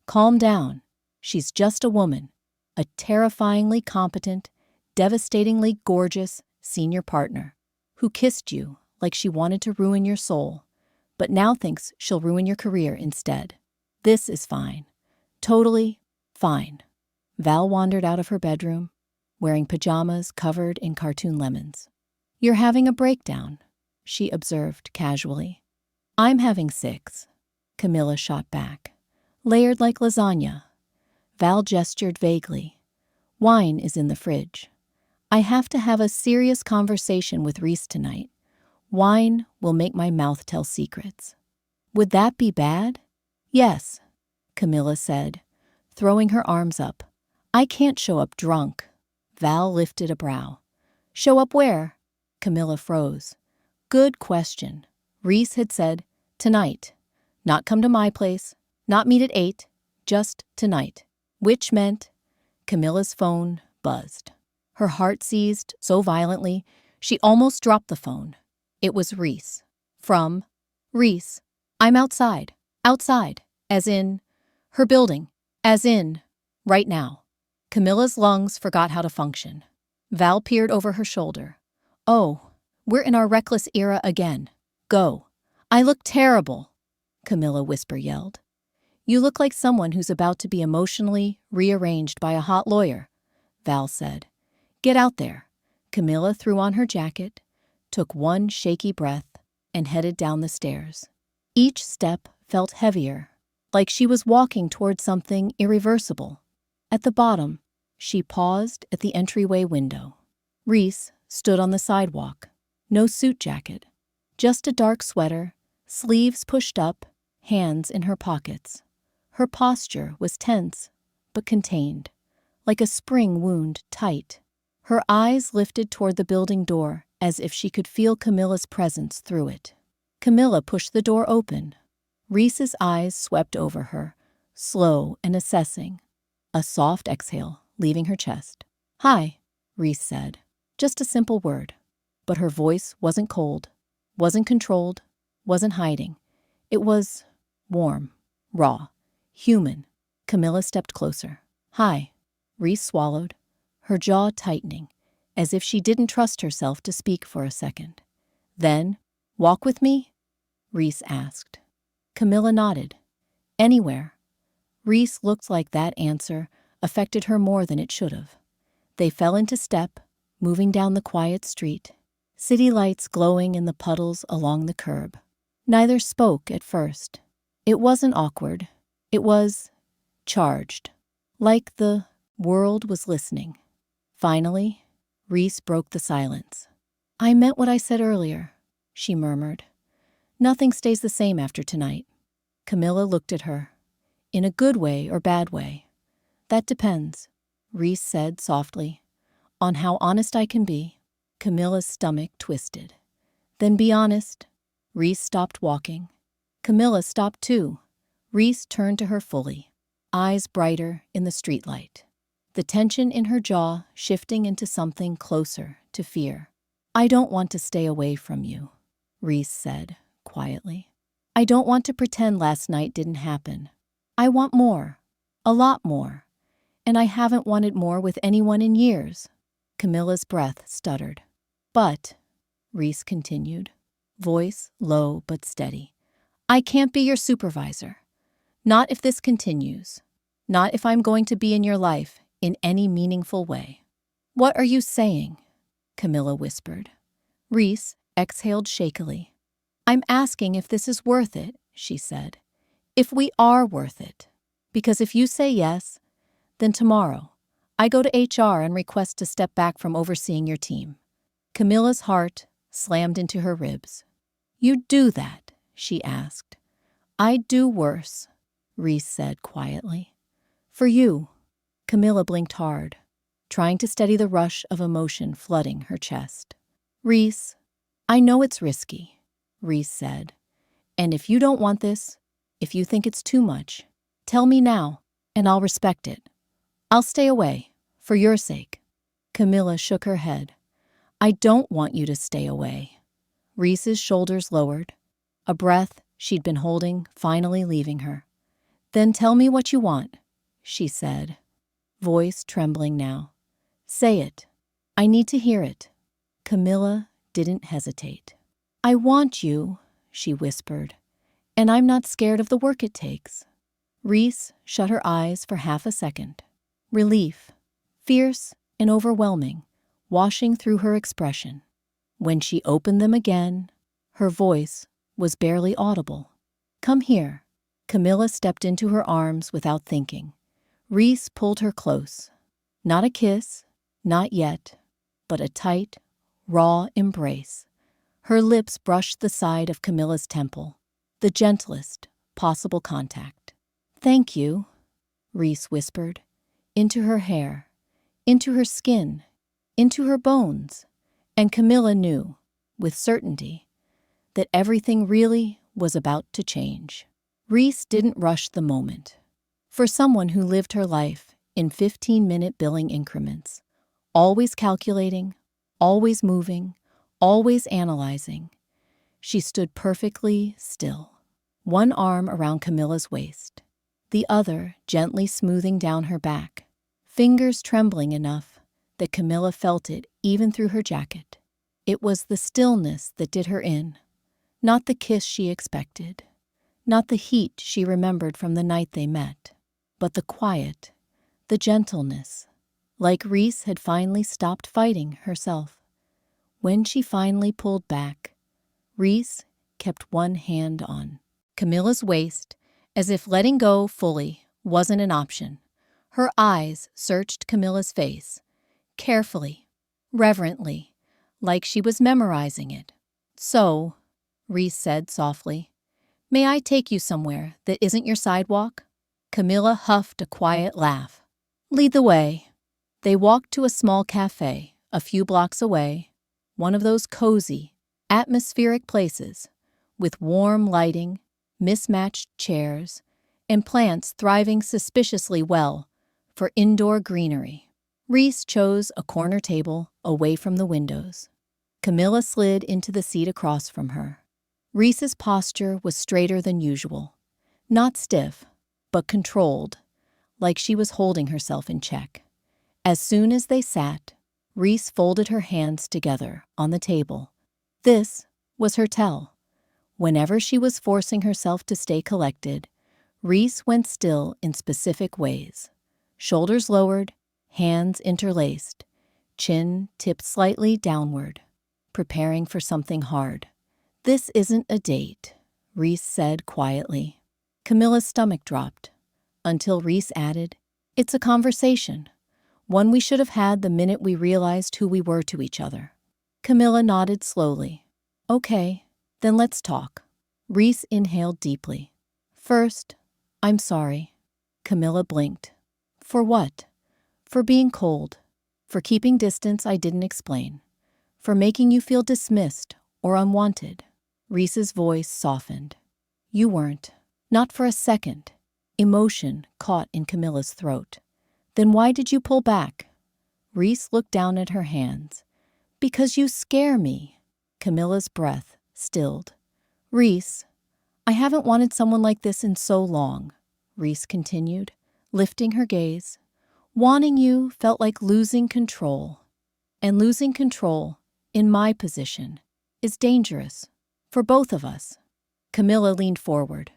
"Calm down. She's just a woman, a terrifyingly competent, devastatingly gorgeous senior partner who kissed you like she wanted to ruin your soul, but now thinks she'll ruin your career instead. This is fine. Totally fine." Val wandered out of her bedroom, wearing pajamas covered in cartoon lemons. "You're having a breakdown," she observed casually. "I'm having 6, Camila shot back. "Layered like lasagna." Val gestured vaguely. "Wine is in the fridge. I have to have a serious conversation with Reese tonight. Wine will make my mouth tell secrets." "Would that be bad?" "Yes," Camila said, throwing her arms up. "I can't show up drunk." Val lifted a brow. "Show up where?" Camila froze. Good question. Reese had said, "Tonight. Not come to my place, not meet at 8, just tonight." Which meant Camila's phone buzzed. Her heart seized so violently, she almost dropped the phone. It was Reese. From Reese. "I'm outside. Outside. As in her building. As in right now." Camila's lungs forgot how to function. Val peered over her shoulder. "Oh, we're in our reckless era again. Go." "I look terrible," Camila whisper yelled. "You look like someone who's about to be emotionally rearranged by a hot lawyer," Val said. "Get out there." Camila threw on her jacket, took one shaky breath, and headed down the stairs. Each step felt heavier, like she was walking toward something irreversible. At the bottom, she paused at the entryway window. Reese stood on the sidewalk. No suit jacket, just a dark sweater, sleeves pushed up, hands in her pockets. Her posture was tense, but contained, like a spring wound tight. Her eyes lifted toward the building door as if she could feel Camila's presence through it. Camila pushed the door open. Reese's eyes swept over her, slow and assessing. A soft exhale leaving her chest. "Hi," Reese said. Just a simple word. But her voice wasn't cold, wasn't controlled, wasn't hiding. It was warm, raw, human. Camila stepped closer. Hi. Reese swallowed, her jaw tightening, as if she didn't trust herself to speak for a second. Then, walk with me? Reese asked. Camila nodded. Anywhere. Reese looked like that answer affected her more than it should have. They fell into step, moving down the quiet street, city lights glowing in the puddles along the curb. Neither spoke at first. It wasn't awkward. It was charged, like the world was listening. Finally, Reese broke the silence. I meant what I said earlier, she murmured. Nothing stays the same after tonight. Camila looked at her. In a good way or bad way? That depends, Reese said softly. On how honest I can be. Camila's stomach twisted. Then be honest. Reese stopped walking. Camila stopped too. Reese turned to her fully, eyes brighter in the streetlight. The tension in her jaw shifting into something closer to fear. I don't want to stay away from you, Reese said quietly. I don't want to pretend last night didn't happen. I want more, a lot more, and I haven't wanted more with anyone in years. Camila's breath stuttered. But, Reese continued, voice low but steady, I can't be your supervisor. Not if this continues. Not if I'm going to be in your life in any meaningful way. What are you saying? Camila whispered. Reese exhaled shakily. I'm asking if this is worth it, she said. If we are worth it. Because if you say yes, then tomorrow, I go to HR and request to step back from overseeing your team. Camila's heart slammed into her ribs. You do that, she asked. I'd do worse, Reese said quietly. For you. Camila blinked hard, trying to steady the rush of emotion flooding her chest. Reese, I know it's risky, Reese said. And if you don't want this, if you think it's too much, tell me now, and I'll respect it. I'll stay away, for your sake. Camila shook her head. I don't want you to stay away. Reese's shoulders lowered, a breath she'd been holding finally leaving her. Then tell me what you want, she said, voice trembling now. Say it. I need to hear it. Camila didn't hesitate. I want you, she whispered, and I'm not scared of the work it takes. Reese shut her eyes for half a second. Relief, fierce and overwhelming, washing through her expression. When she opened them again, her voice was barely audible. Come here. Camila stepped into her arms without thinking. Reese pulled her close. Not a kiss, not yet, but a tight, raw embrace. Her lips brushed the side of Camila's temple, the gentlest possible contact. Thank you, Reese whispered, into her hair, into her skin, into her bones, and Camila knew, with certainty, that everything really was about to change. Reese didn't rush the moment. For someone who lived her life in 15-minute billing increments, always calculating, always moving, always analyzing, she stood perfectly still, one arm around Camila's waist, the other gently smoothing down her back, fingers trembling enough that Camila felt it even through her jacket. It was the stillness that did her in, not the kiss she expected, not the heat she remembered from the night they met, but the quiet, the gentleness, like Reese had finally stopped fighting herself. When she finally pulled back, Reese kept one hand on Camila's waist, as if letting go fully wasn't an option. Her eyes searched Camila's face, carefully, reverently, like she was memorizing it. So, Reese said softly, may I take you somewhere that isn't your sidewalk? Camila huffed a quiet laugh. Lead the way. They walked to a small cafe a few blocks away, one of those cozy, atmospheric places with warm lighting, mismatched chairs, and plants thriving suspiciously well for indoor greenery. Reese chose a corner table away from the windows. Camila slid into the seat across from her. Reese's posture was straighter than usual, not stiff, but controlled, like she was holding herself in check. As soon as they sat, Reese folded her hands together on the table. This was her tell. Whenever she was forcing herself to stay collected, Reese went still in specific ways. Shoulders lowered, hands interlaced, chin tipped slightly downward, preparing for something hard. "This isn't a date," Reese said quietly. Camilla's stomach dropped, until Reese added, "It's a conversation, one we should have had the minute we realized who we were to each other." Camila nodded slowly. "Okay, then let's talk." Reese inhaled deeply. "First, I'm sorry." Camila blinked. "For what?" "For being cold. For keeping distance I didn't explain. For making you feel dismissed or unwanted." Reese's voice softened. "You weren't. Not for a second." Emotion caught in Camilla's throat. "Then why did you pull back?" Reese looked down at her hands. "Because you scare me." Camilla's breath stilled. "Reese, I haven't wanted someone like this in so long," Reese continued, lifting her gaze. "Wanting you felt like losing control. And losing control, in my position, is dangerous. For both of us." Camila leaned forward.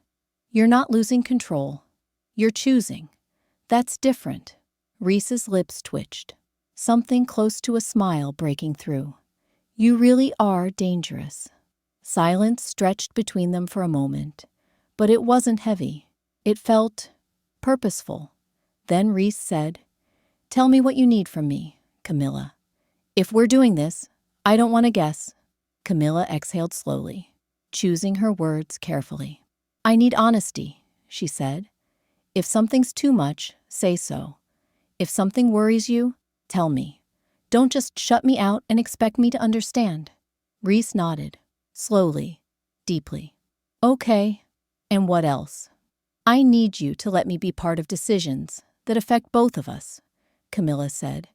"You're not losing control. You're choosing. That's different." Reese's lips twitched, something close to a smile breaking through. "You really are dangerous." Silence stretched between them for a moment, but it wasn't heavy. It felt purposeful. Then Reese said, "Tell me what you need from me, Camila. If we're doing this, I don't want to guess." Camila exhaled slowly, choosing her words carefully. "I need honesty," she said. "If something's too much, say so. If something worries you, tell me. Don't just shut me out and expect me to understand." Reese nodded, slowly, deeply. "Okay, and what else?" "I need you to let me be part of decisions that affect both of us," Camila said,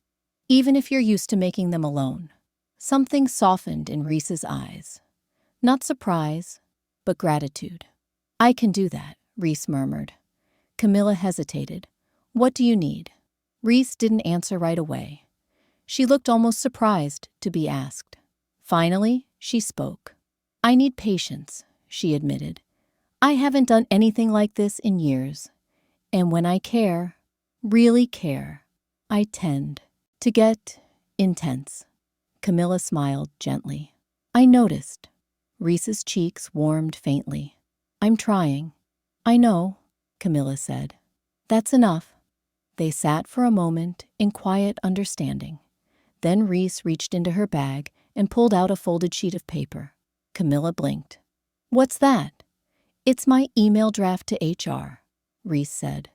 "even if you're used to making them alone." Something softened in Reese's eyes. Not surprise, but gratitude. "I can do that," Reese murmured. Camila hesitated. "What do you need?" Reese didn't answer right away. She looked almost surprised to be asked. Finally, she spoke. "I need patience," she admitted. "I haven't done anything like this in years. And when I care, really care, I tend to get intense." Camila smiled gently. "I noticed." Reese's cheeks warmed faintly. "I'm trying." "I know," Camila said. "That's enough." They sat for a moment in quiet understanding. Then Reese reached into her bag and pulled out a folded sheet of paper. Camila blinked. "What's that?" "It's my email draft to HR," Reese said.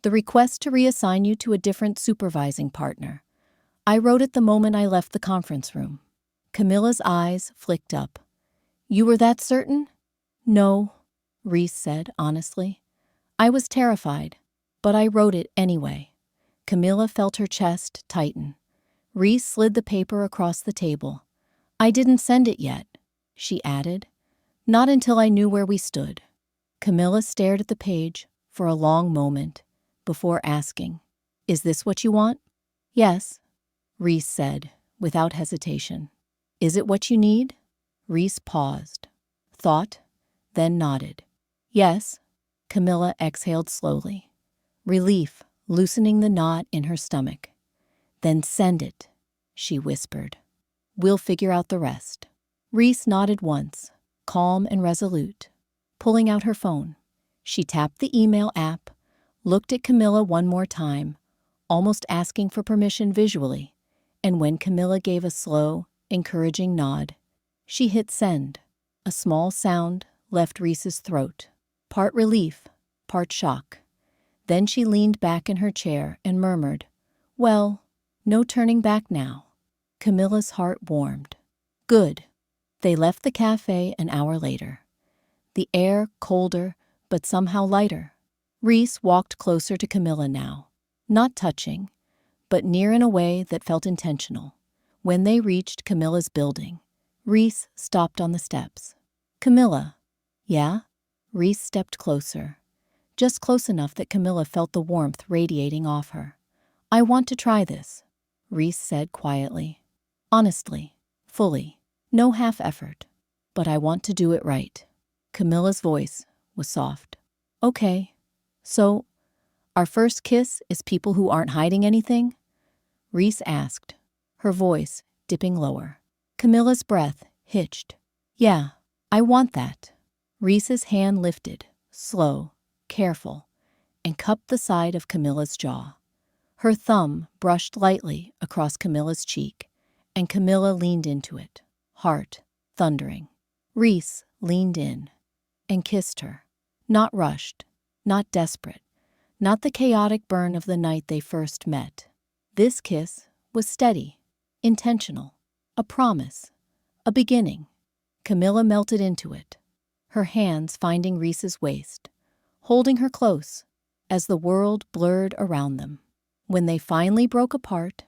"The request to reassign you to a different supervising partner. I wrote it the moment I left the conference room." Camilla's eyes flicked up. "You were that certain?" "No," Reese said honestly. "I was terrified, but I wrote it anyway." Camila felt her chest tighten. Reese slid the paper across the table. "I didn't send it yet," she added. "Not until I knew where we stood." Camila stared at the page for a long moment before asking, "Is this what you want?" "Yes," Reese said, without hesitation. "Is it what you need?" Reese paused, thought, then nodded. "Yes." Camila exhaled slowly, relief loosening the knot in her stomach. "Then send it," she whispered. "We'll figure out the rest." Reese nodded once, calm and resolute. Pulling out her phone, she tapped the email app, looked at Camila one more time, almost asking for permission visually, and when Camila gave a slow, encouraging nod, she hit send. A small sound left Reese's throat, part relief, part shock. Then she leaned back in her chair and murmured, "Well, no turning back now." Camilla's heart warmed. Good. They left the cafe an hour later. The air colder, but somehow lighter. Reese walked closer to Camila now, not touching, but near in a way that felt intentional. When they reached Camilla's building, Reese stopped on the steps. "Camila." "Yeah?" Reese stepped closer. just close enough that Camila felt the warmth radiating off her. "I want to try this," Reese said quietly. "Honestly, fully, no half effort. But I want to do it right." Camila's voice was soft. "Okay, so our first kiss is people who aren't hiding anything?" Reese asked, her voice dipping lower. Camila's breath hitched. "Yeah, I want that." Reese's hand lifted, slow, careful, and cupped the side of Camila's jaw. Her thumb brushed lightly across Camila's cheek, and Camila leaned into it, heart thundering. Reese leaned in and kissed her, not rushed, not desperate, not the chaotic burn of the night they first met. This kiss was steady, intentional, a promise, a beginning. Camila melted into it, her hands finding Reese's waist, holding her close as the world blurred around them. When they finally broke apart,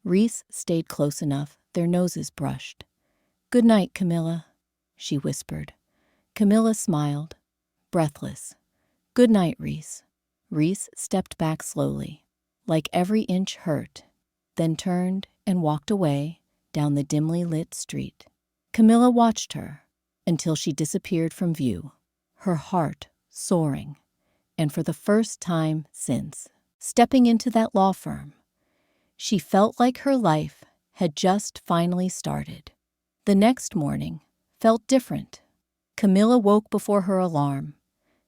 Reese stayed close enough their noses brushed. "Good night, Camila," she whispered. Camila smiled, breathless. "Good night, Reese." Reese stepped back slowly, like every inch hurt, then turned and walked away down the dimly lit street. Camila watched her until she disappeared from view, her heart soaring, and for the first time since stepping into that law firm, she felt like her life had just finally started. The next morning felt different. Camila woke before her alarm,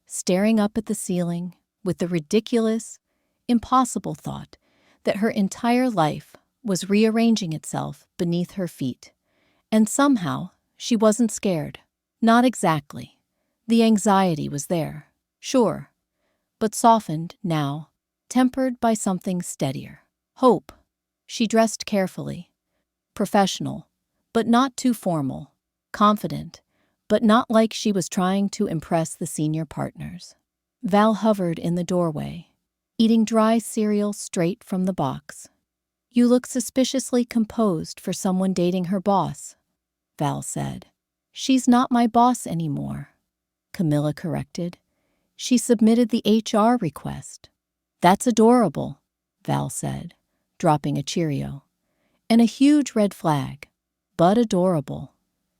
staring up at the ceiling with the ridiculous, impossible thought that her entire life was rearranging itself beneath her feet. And somehow she wasn't scared. Not exactly. The anxiety was there, sure, but softened now, tempered by something steadier. Hope. She dressed carefully, professional, but not too formal, confident, but not like she was trying to impress the senior partners. Val hovered in the doorway, eating dry cereal straight from the box. "You look suspiciously composed for someone dating her boss," Val said. "She's not my boss anymore," Camila corrected. "She submitted the HR request." "That's adorable," Val said, dropping a Cheerio. "And a huge red flag, but adorable."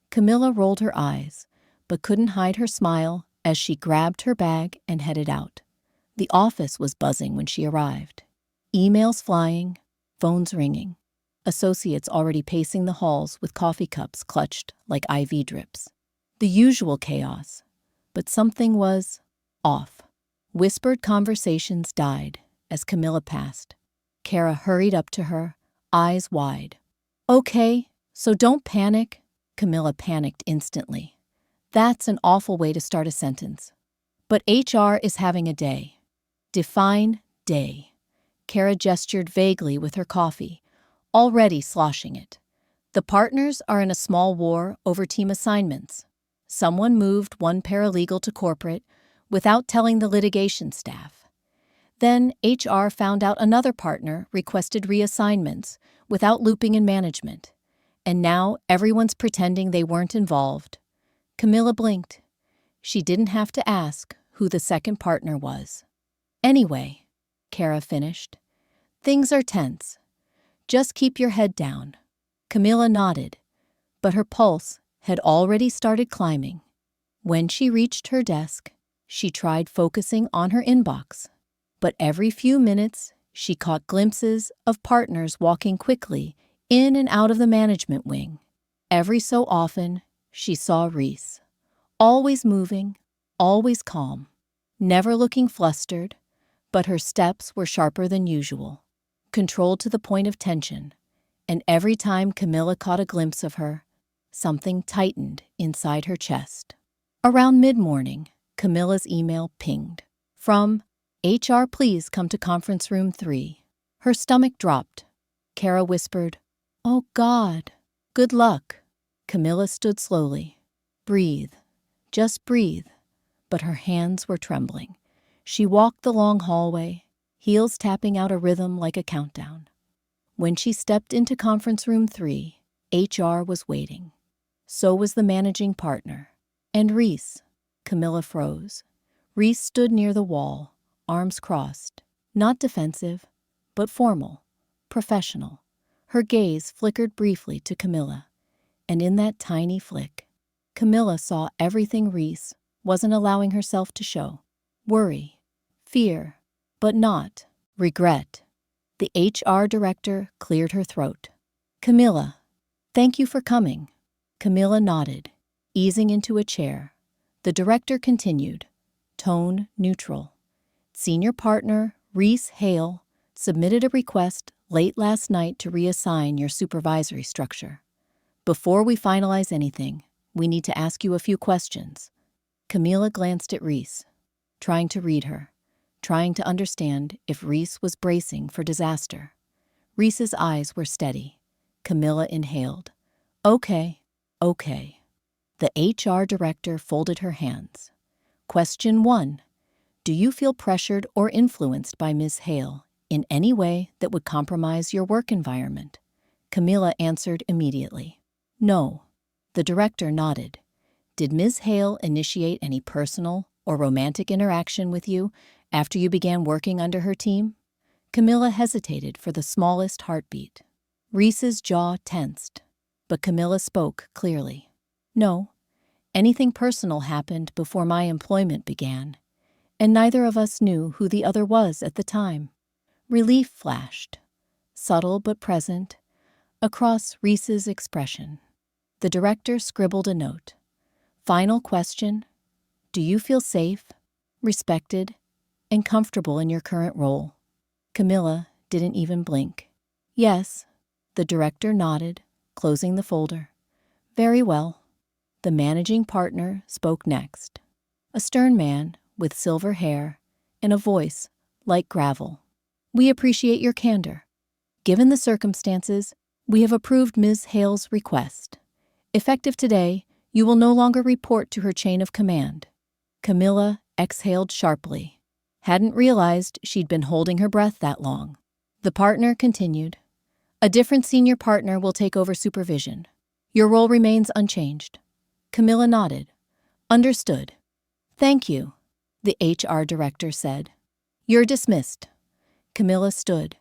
Camila rolled her eyes, but couldn't hide her smile as she grabbed her bag and headed out. The office was buzzing when she arrived. Emails flying, phones ringing, associates already pacing the halls with coffee cups clutched like IV drips. The usual chaos, but something was off. Whispered conversations died as Camila passed. Kara hurried up to her, eyes wide. "Okay, so don't panic." Camila panicked instantly. That's an awful way to start a sentence. "But HR is having a day." "Define day." Kara gestured vaguely with her coffee, already sloshing it. "The partners are in a small war over team assignments. Someone moved one paralegal to corporate without telling the litigation staff. Then HR found out another partner requested reassignments without looping in management. And now everyone's pretending they weren't involved." Camila blinked. She didn't have to ask who the second partner was. "Anyway," Kara finished, "things are tense. Just keep your head down." Camila nodded, but her pulse had already started climbing. When she reached her desk, she tried focusing on her inbox, but every few minutes she caught glimpses of partners walking quickly in and out of the management wing. Every so often, she saw Reese, always moving, always calm, never looking flustered, but her steps were sharper than usual, controlled to the point of tension, and every time Camila caught a glimpse of her, something tightened inside her chest. Around mid-morning, Camila's email pinged. From HR, please come to conference room 3. Her stomach dropped. Kara whispered, "Oh God, good luck." Camila stood slowly. Breathe, just breathe. But her hands were trembling. She walked the long hallway, heels tapping out a rhythm like a countdown. When she stepped into conference room 3, HR was waiting. So was the managing partner. And Reese. Camila froze. Reese stood near the wall, arms crossed, not defensive, but formal, professional. Her gaze flickered briefly to Camila, and in that tiny flick, Camila saw everything Reese wasn't allowing herself to show. Worry, fear, but not regret. The HR director cleared her throat. Camila, thank you for coming. Camila nodded, easing into a chair. The director continued, tone neutral. Senior partner Reese Hale submitted a request late last night to reassign your supervisory structure. Before we finalize anything, we need to ask you a few questions. Camila glanced at Reese, trying to read her, trying to understand if Reese was bracing for disaster. Reese's eyes were steady. Camila inhaled. Okay. The HR director folded her hands. Question 1. Do you feel pressured or influenced by Ms. Hale in any way that would compromise your work environment? Camila answered immediately. No. The director nodded. Did Ms. Hale initiate any personal or romantic interaction with you after you began working under her team? Camila hesitated for the smallest heartbeat. Reese's jaw tensed, but Camila spoke clearly. No. Anything personal happened before my employment began, and neither of us knew who the other was at the time. Relief flashed, subtle but present, across Reese's expression. The director scribbled a note. Final question. Do you feel safe, respected, and comfortable in your current role? Camila didn't even blink. Yes. The director nodded, closing the folder. Very well. The managing partner spoke next. A stern man with silver hair and a voice like gravel. We appreciate your candor. Given the circumstances, we have approved Ms. Hale's request. Effective today, you will no longer report to her chain of command. Camila exhaled sharply. Hadn't realized she'd been holding her breath that long. The partner continued. A different senior partner will take over supervision. Your role remains unchanged. Camila nodded. Understood. Thank you, the HR director said. You're dismissed. Camila stood,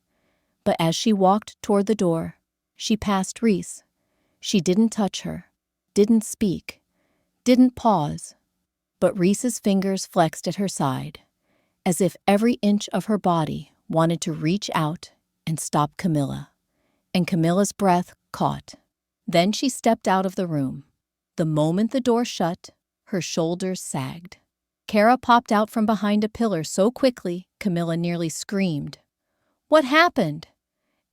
but as she walked toward the door, she passed Reese. She didn't touch her, didn't speak, didn't pause, but Reese's fingers flexed at her side, as if every inch of her body wanted to reach out and stop Camila. And Camila's breath caught. Then she stepped out of the room. The moment the door shut, her shoulders sagged. Kara popped out from behind a pillar so quickly, Camila nearly screamed. What happened?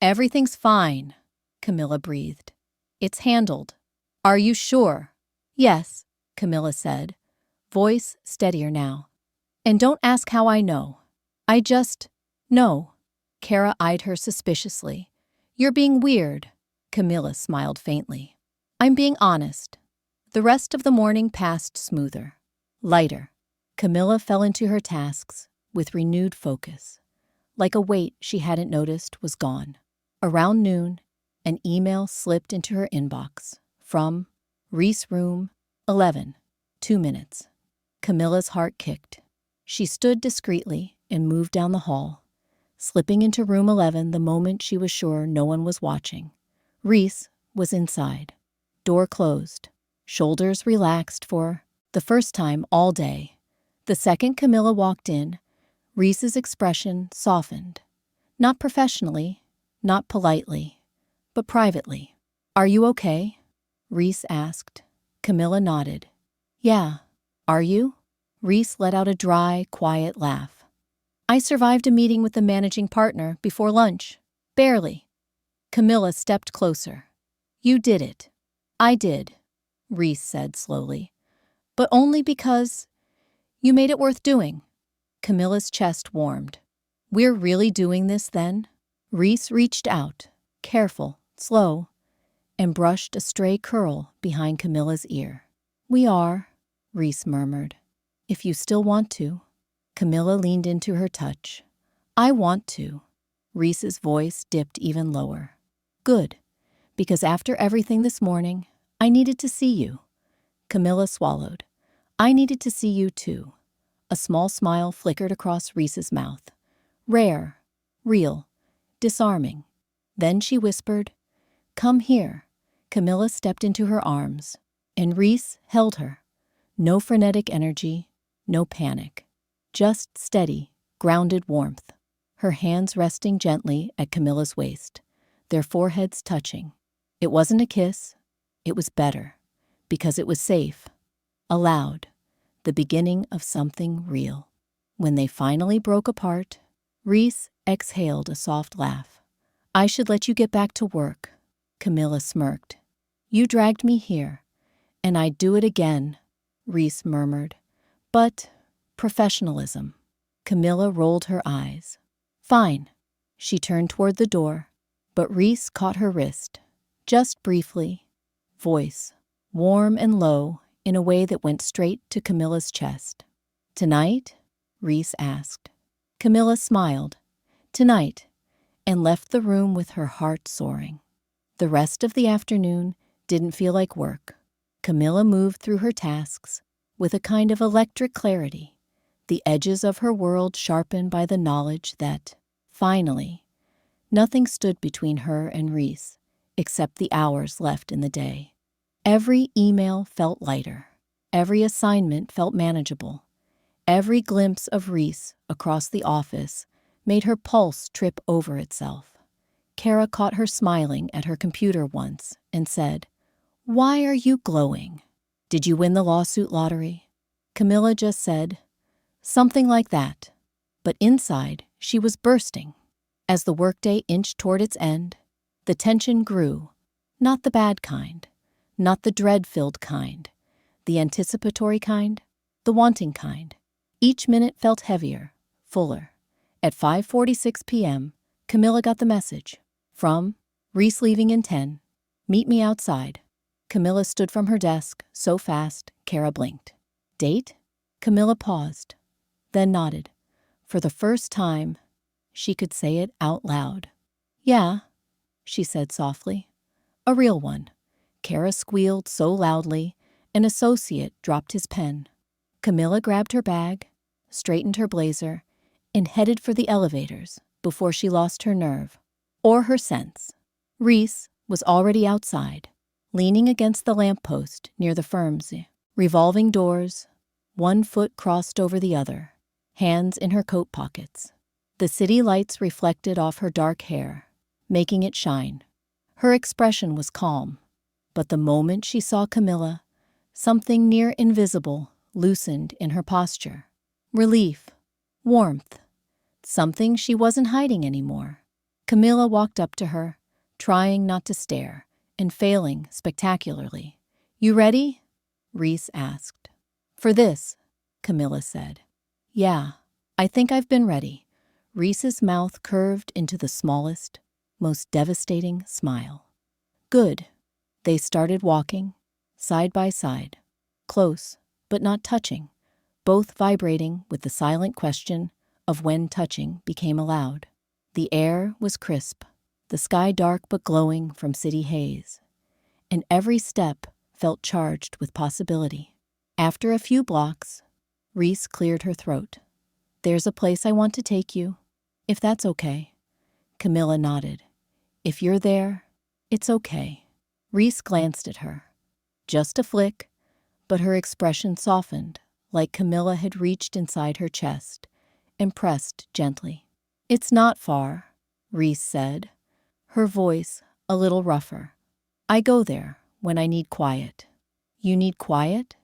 Everything's fine, Camila breathed. It's handled. Are you sure? Yes, Camila said, voice steadier now. And don't ask how I know. I just know. Kara eyed her suspiciously. You're being weird. Camila smiled faintly. I'm being honest. The rest of the morning passed smoother, lighter. Camila fell into her tasks with renewed focus. Like a weight she hadn't noticed was gone. Around noon, an email slipped into her inbox from Reese Room 11, 2 minutes. Camila's heart kicked. She stood discreetly and moved down the hall, slipping into room 11 the moment she was sure no one was watching. Reese was inside. Door closed. Shoulders relaxed for the first time all day. The second Camila walked in, Reese's expression softened. Not professionally, not politely, but privately. Are you okay? Reese asked. Camila nodded. Yeah. Are you? Reese let out a dry, quiet laugh. I survived a meeting with the managing partner before lunch. Barely. Camila stepped closer. You did it. I did, Reese said slowly. But only because you made it worth doing. Camila's chest warmed. We're really doing this then? Reese reached out, careful, slow, and brushed a stray curl behind Camila's ear. We are, Reese murmured. If you still want to. Camila leaned into her touch. I want to. Reese's voice dipped even lower. Good, because after everything this morning, I needed to see you. Camila swallowed. I needed to see you too. A small smile flickered across Reese's mouth. Rare, real, disarming. Then she whispered, "Come here." Camila stepped into her arms, and Reese held her. No frenetic energy, no panic. Just steady, grounded warmth. Her hands resting gently at Camilla's waist, their foreheads touching. It wasn't a kiss. It was better, because it was safe. Allowed. The beginning of something real. When they finally broke apart, Reese exhaled a soft laugh. "I should let you get back to work," Camila smirked. "You dragged me here, and I'd do it again," Reese murmured. "But professionalism." Camila rolled her eyes. "Fine." She turned toward the door, but Reese caught her wrist. Just briefly. Voice, warm and low, in a way that went straight to Camilla's chest. "Tonight?" Reese asked. Camila smiled. "Tonight," and left the room with her heart soaring. The rest of the afternoon didn't feel like work. Camila moved through her tasks with a kind of electric clarity, the edges of her world sharpened by the knowledge that, finally, nothing stood between her and Reese except the hours left in the day. Every email felt lighter. Every assignment felt manageable. Every glimpse of Reese across the office made her pulse trip over itself. Kara caught her smiling at her computer once and said, "Why are you glowing? Did you win the lawsuit lottery?" Camila just said, "Something like that." But inside, she was bursting. As the workday inched toward its end, the tension grew, not the bad kind, not the dread-filled kind, the anticipatory kind, the wanting kind. Each minute felt heavier, fuller. At 5:46 p.m., Camila got the message. From Reese leaving in 10. Meet me outside. Camila stood from her desk, so fast, Kara blinked. Date? Camila paused, then nodded. For the first time, she could say it out loud. "Yeah," she said softly. "A real one." Kara squealed so loudly, an associate dropped his pen. Camila grabbed her bag, straightened her blazer, and headed for the elevators before she lost her nerve, or her sense. Reese was already outside, leaning against the lamppost near the firm's revolving doors, one foot crossed over the other, hands in her coat pockets. The city lights reflected off her dark hair, making it shine. Her expression was calm, but the moment she saw Camila, something near invisible loosened in her posture. Relief, warmth, something she wasn't hiding anymore. Camila walked up to her, trying not to stare, and failing spectacularly. "You ready?" Reese asked. "For this," Camila said. "Yeah, I think I've been ready." Reese's mouth curved into the smallest, most devastating smile. "Good." They started walking, side by side, close, but not touching, both vibrating with the silent question of when touching became allowed. The air was crisp, the sky dark but glowing from city haze, and every step felt charged with possibility. After a few blocks, Reese cleared her throat. "There's a place I want to take you, if that's okay." Camila nodded. "If you're there, it's okay." Reese glanced at her. Just a flick, but her expression softened, like Camila had reached inside her chest and pressed gently. "It's not far," Reese said, her voice a little rougher. "I go there when I need quiet." "You need quiet?"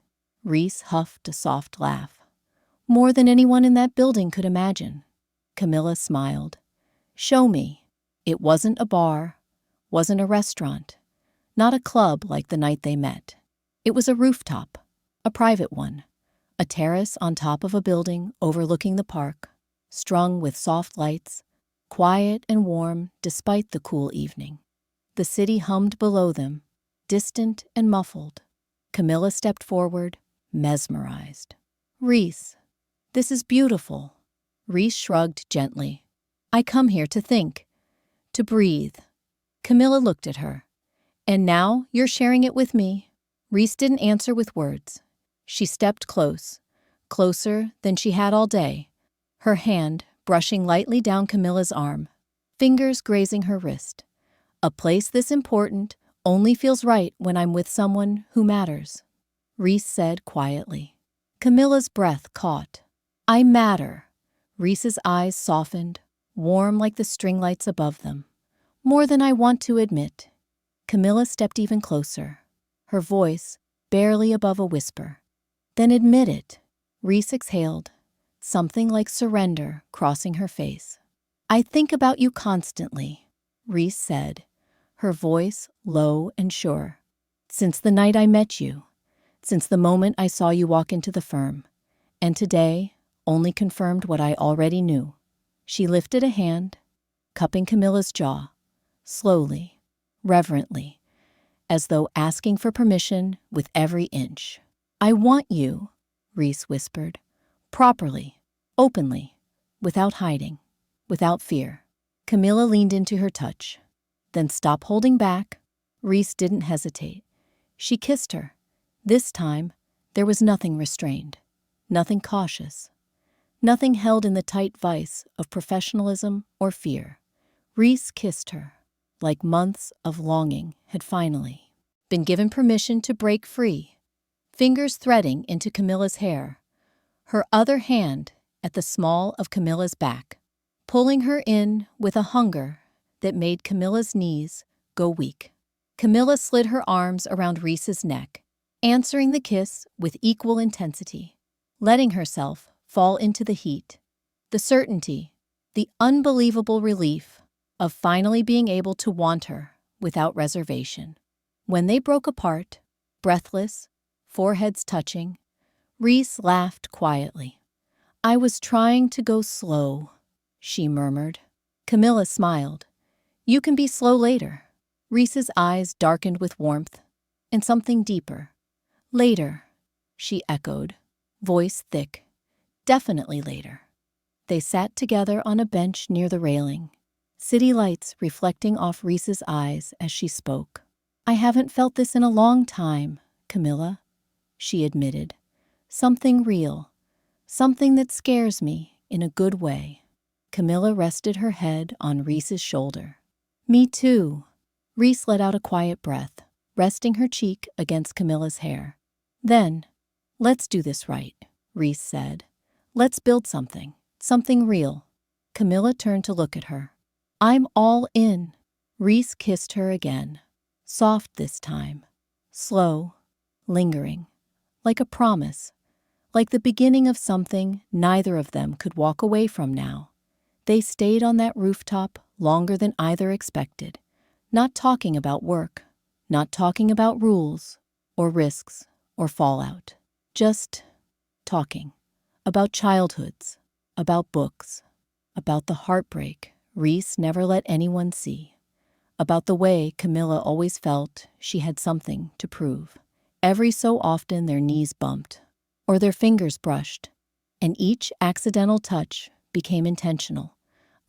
Reese huffed a soft laugh. "More than anyone in that building could imagine." Camila smiled. "Show me." It wasn't a bar, wasn't a restaurant, not a club like the night they met. It was a rooftop, a private one, a terrace on top of a building overlooking the park, strung with soft lights, quiet and warm despite the cool evening. The city hummed below them, distant and muffled. Camila stepped forward, mesmerized. "Reese, this is beautiful." Reese shrugged gently. "I come here to think, to breathe." Camila looked at her. "And now you're sharing it with me." Reese didn't answer with words. She stepped close, closer than she had all day, her hand brushing lightly down Camilla's arm, fingers grazing her wrist. A place this important only feels right when I'm with someone who matters, Reese said quietly. Camilla's breath caught. I matter. Reese's eyes softened, warm like the string lights above them. More than I want to admit. Camila stepped even closer, her voice barely above a whisper. Then admit it, Reese exhaled, something like surrender crossing her face. I think about you constantly, Reese said, her voice low and sure. Since the night I met you, since the moment I saw you walk into the firm, and today only confirmed what I already knew. She lifted a hand, cupping Camilla's jaw, slowly, reverently, as though asking for permission with every inch. I want you, Reese whispered, properly, openly, without hiding, without fear. Camila leaned into her touch. Then stop holding back. Reese didn't hesitate. She kissed her. This time, there was nothing restrained, nothing cautious, nothing held in the tight vice of professionalism or fear. Reese kissed her, like months of longing had finally been given permission to break free, fingers threading into Camilla's hair, her other hand at the small of Camilla's back, pulling her in with a hunger that made Camilla's knees go weak. Camila slid her arms around Reese's neck, answering the kiss with equal intensity, letting herself fall into the heat, the certainty, the unbelievable relief of finally being able to want her without reservation. When they broke apart, breathless, foreheads touching, Reese laughed quietly. I was trying to go slow, she murmured. Camila smiled. You can be slow later. Reese's eyes darkened with warmth and something deeper. Later, she echoed, voice thick. Definitely later. They sat together on a bench near the railing, city lights reflecting off Reese's eyes as she spoke. I haven't felt this in a long time, Camila, she admitted. Something real, something that scares me in a good way. Camila rested her head on Reese's shoulder. Me too. Reese let out a quiet breath, resting her cheek against Camilla's hair. Then, let's do this right, Reese said. Let's build something real. Camila turned to look at her. I'm all in. Reese kissed her again, soft this time, slow, lingering, like a promise, like the beginning of something neither of them could walk away from now. They stayed on that rooftop longer than either expected, not talking about work, not talking about rules or risks or fallout, just talking about childhoods, about books, about the heartbreak Reese never let anyone see, about the way Camila always felt she had something to prove. Every so often their knees bumped, or their fingers brushed, and each accidental touch became intentional,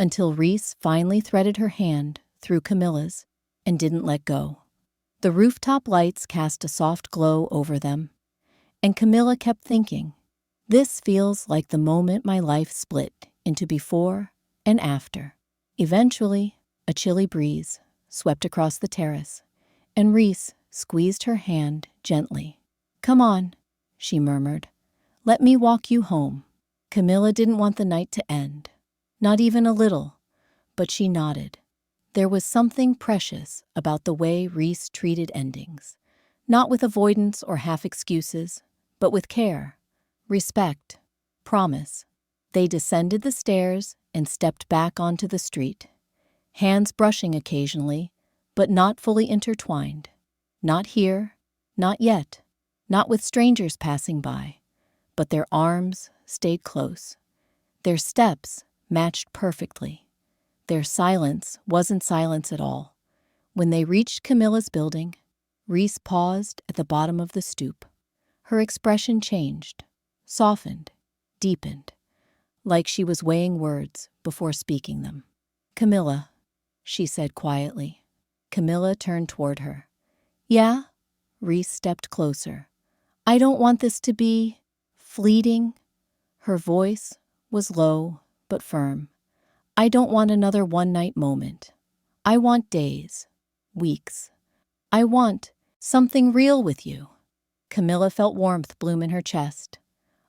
until Reese finally threaded her hand through Camila's and didn't let go. The rooftop lights cast a soft glow over them, and Camila kept thinking, this feels like the moment my life split into before and after. Eventually, a chilly breeze swept across the terrace, and Reese squeezed her hand gently. Come on, she murmured. Let me walk you home. Camila didn't want the night to end, not even a little, but she nodded. There was something precious about the way Reese treated endings, not with avoidance or half-excuses, but with care, respect, promise. They descended the stairs and stepped back onto the street, hands brushing occasionally, but not fully intertwined. Not here, not yet, not with strangers passing by, but their arms stayed close. Their steps matched perfectly. Their silence wasn't silence at all. When they reached Camila's building, Reese paused at the bottom of the stoop. Her expression changed, softened, deepened, like she was weighing words before speaking them. Camila, she said quietly. Camila turned toward her. Yeah? Reese stepped closer. I don't want this to be fleeting, Her voice was low but firm. I don't want another one-night moment. I want days, weeks. I want something real with you. Camila felt warmth bloom in her chest.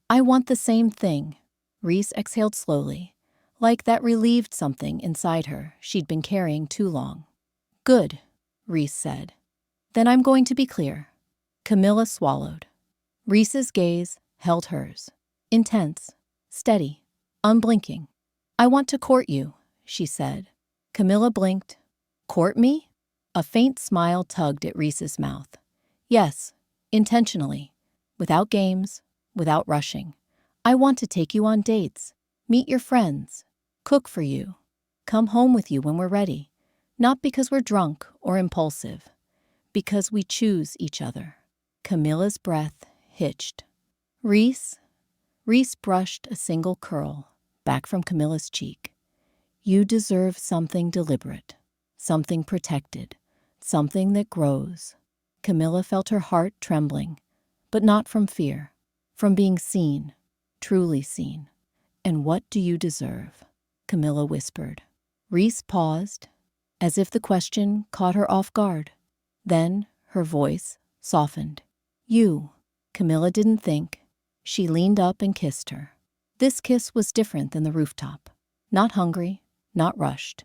I want the same thing. Reese exhaled slowly, like that relieved something inside her she'd been carrying too long. Good, Reese said. Then I'm going to be clear. Camila swallowed. Reese's gaze held hers. Intense, steady, unblinking. I want to court you, she said. Camila blinked. Court me? A faint smile tugged at Reese's mouth. Yes, intentionally. Without games, without rushing. I want to take you on dates, meet your friends, cook for you, come home with you when we're ready. Not because we're drunk or impulsive, because we choose each other. Camila's breath hitched. Reese brushed a single curl back from Camila's cheek. You deserve something deliberate, something protected, something that grows. Camila felt her heart trembling, but not from fear, from being seen, truly seen. And what do you deserve? Camila whispered. Reese paused, as if the question caught her off guard. Then her voice softened. You. Camila didn't think. She leaned up and kissed her. This kiss was different than the rooftop. Not hungry, not rushed.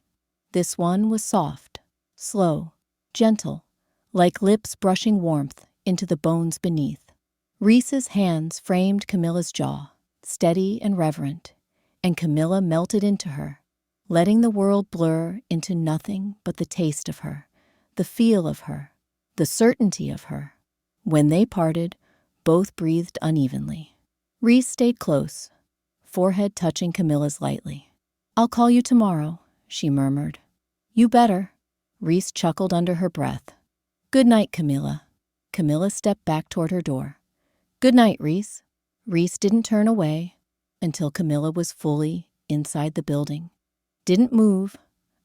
This one was soft, slow, gentle, like lips brushing warmth into the bones beneath. Reese's hands framed Camila's jaw, steady and reverent, and Camila melted into her, letting the world blur into nothing but the taste of her, the feel of her, the certainty of her. When they parted, both breathed unevenly. Reese stayed close, forehead touching Camila's lightly. I'll call you tomorrow, she murmured. You better. Reese chuckled under her breath. Good night, Camila. Camila stepped back toward her door. Good night, Reese. Reese didn't turn away until Camila was fully inside the building. Didn't move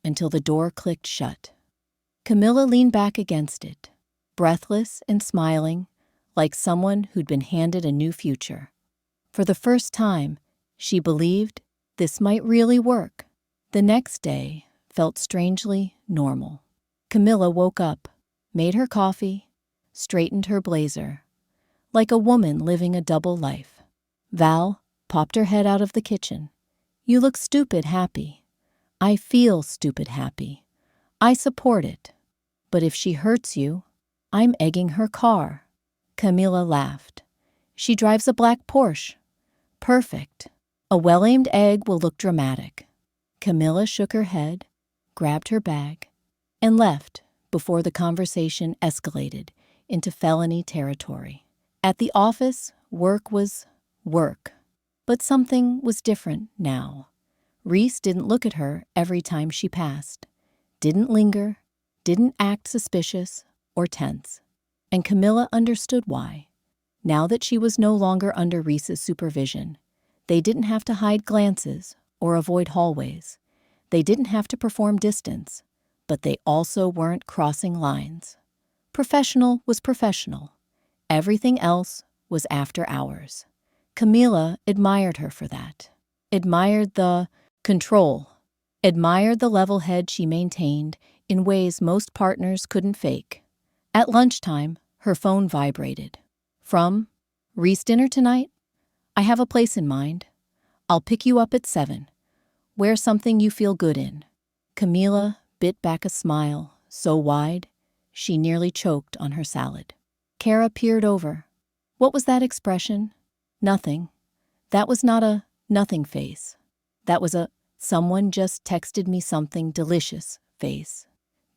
until the door clicked shut. Camila leaned back against it, breathless and smiling, like someone who'd been handed a new future. For the first time, she believed this might really work. The next day felt strangely normal. Camila woke up, made her coffee, straightened her blazer, like a woman living a double life. Val popped her head out of the kitchen. You look stupid happy. I feel stupid happy. I support it. But if she hurts you, I'm egging her car. Camila laughed. She drives a black Porsche. Perfect. A well-aimed egg will look dramatic. Camila shook her head, grabbed her bag, and left before the conversation escalated into felony territory. At the office, work was work. But something was different now. Reese didn't look at her every time she passed, didn't linger, didn't act suspicious or tense. And Camila understood why. Now that she was no longer under Reese's supervision, they didn't have to hide glances or avoid hallways. They didn't have to perform distance, but they also weren't crossing lines. Professional was professional. Everything else was after hours. Camila admired her for that. Admired the control. Admired the level head she maintained in ways most partners couldn't fake. At lunchtime, her phone vibrated. From, Reese, dinner tonight? I have a place in mind. I'll pick you up at 7. Wear something you feel good in. Camila bit back a smile so wide she nearly choked on her salad. Kara peered over. What was that expression? Nothing. That was not a nothing face. That was a someone just texted me something delicious face.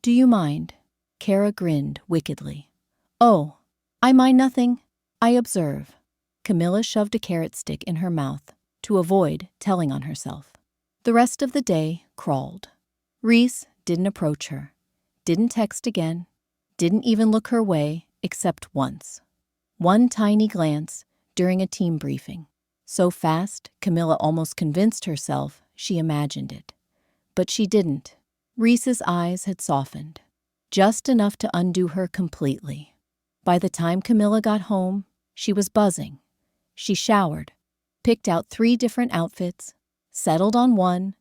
Do you mind? Kara grinned wickedly. Oh, I mind nothing. I observe. Camila shoved a carrot stick in her mouth to avoid telling on herself. The rest of the day crawled. Reese didn't approach her, didn't text again, didn't even look her way except once. One tiny glance during a team briefing. So fast, Camila almost convinced herself she imagined it. But she didn't. Reese's eyes had softened, just enough to undo her completely. By the time Camila got home, she was buzzing. She showered, picked out 3 different outfits, settled on one,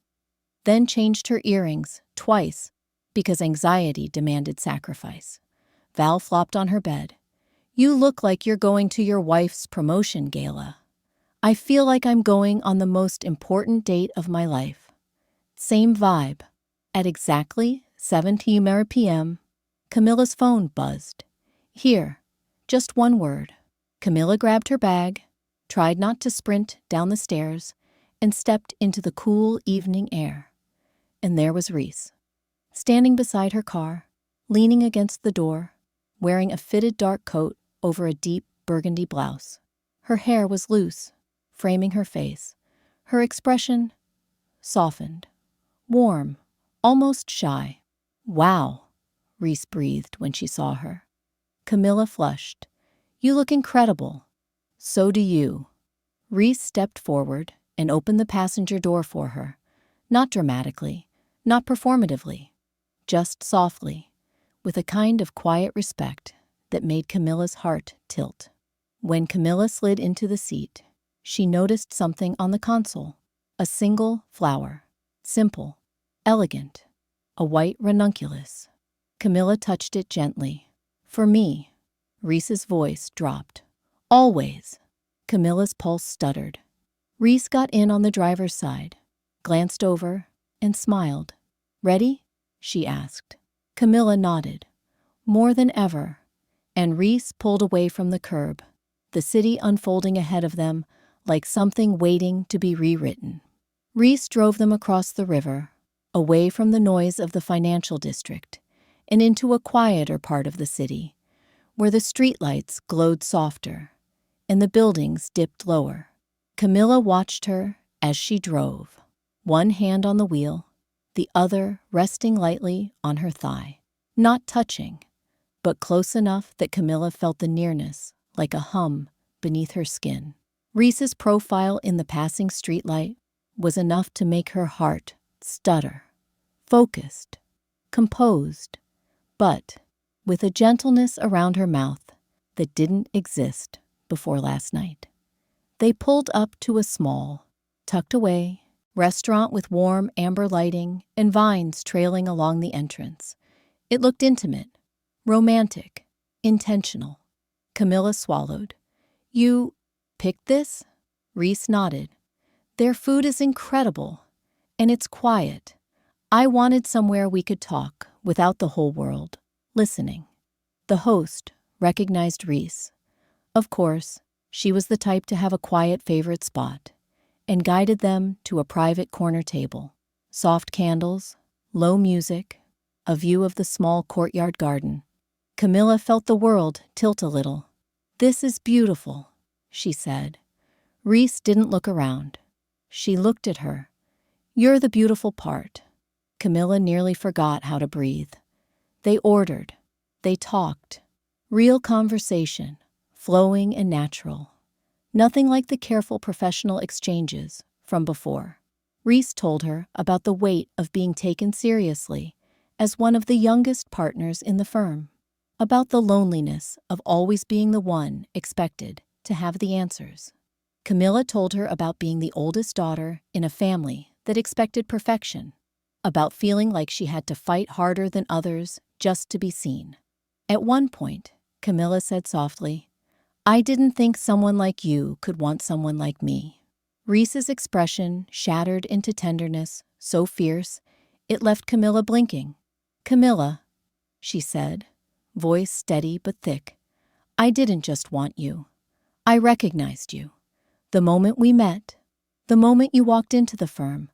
then changed her earrings twice because anxiety demanded sacrifice. Val flopped on her bed. "You look like you're going to your wife's promotion gala." "I feel like I'm going on the most important date of my life." Same vibe. At exactly 7 p.m., Camilla's phone buzzed. "Here, just one word." Camila grabbed her bag, tried not to sprint down the stairs, and stepped into the cool evening air. And there was Reese, standing beside her car, leaning against the door, wearing a fitted dark coat over a deep burgundy blouse. Her hair was loose, framing her face. Her expression softened, warm, almost shy. "Wow," Reese breathed when she saw her. Camila flushed. "You look incredible." "So do you." Reese stepped forward and opened the passenger door for her, not dramatically, not performatively, just softly, with a kind of quiet respect that made Camilla's heart tilt. When Camila slid into the seat, she noticed something on the console, a single flower, simple, elegant, a white ranunculus. Camila touched it gently. "For me." Reese's voice dropped. "Always." Camilla's pulse stuttered. Reese got in on the driver's side, glanced over, and smiled. "Ready?" she asked. Camila nodded. More than ever. And Reese pulled away from the curb, the city unfolding ahead of them like something waiting to be rewritten. Reese drove them across the river, away from the noise of the financial district, and into a quieter part of the city, where the streetlights glowed softer and the buildings dipped lower. Camila watched her as she drove, one hand on the wheel, the other resting lightly on her thigh. Not touching, but close enough that Camila felt the nearness, like a hum, beneath her skin. Reese's profile in the passing streetlight was enough to make her heart stutter. Focused, composed, but with a gentleness around her mouth that didn't exist before last night. They pulled up to a small, tucked away restaurant with warm amber lighting and vines trailing along the entrance. It looked intimate, romantic, intentional. Camila swallowed. "You picked this?" Reese nodded. "Their food is incredible, and it's quiet. I wanted somewhere we could talk without the whole world listening." The host recognized Reese. Of course, she was the type to have a quiet favorite spot, and guided them to a private corner table. Soft candles, low music, a view of the small courtyard garden. Camila felt the world tilt a little. "This is beautiful," she said. Reese didn't look around. She looked at her. "You're the beautiful part." Camila nearly forgot how to breathe. They ordered. They talked. Real conversation, flowing and natural. Nothing like the careful professional exchanges from before. Reese told her about the weight of being taken seriously as one of the youngest partners in the firm, about the loneliness of always being the one expected to have the answers. Camila told her about being the oldest daughter in a family that expected perfection, about feeling like she had to fight harder than others just to be seen. At one point, Camila said softly, "I didn't think someone like you could want someone like me." Reese's expression shattered into tenderness so fierce it left Camila blinking. "Camila," she said, voice steady but thick, "I didn't just want you. I recognized you. The moment we met, the moment you walked into the firm,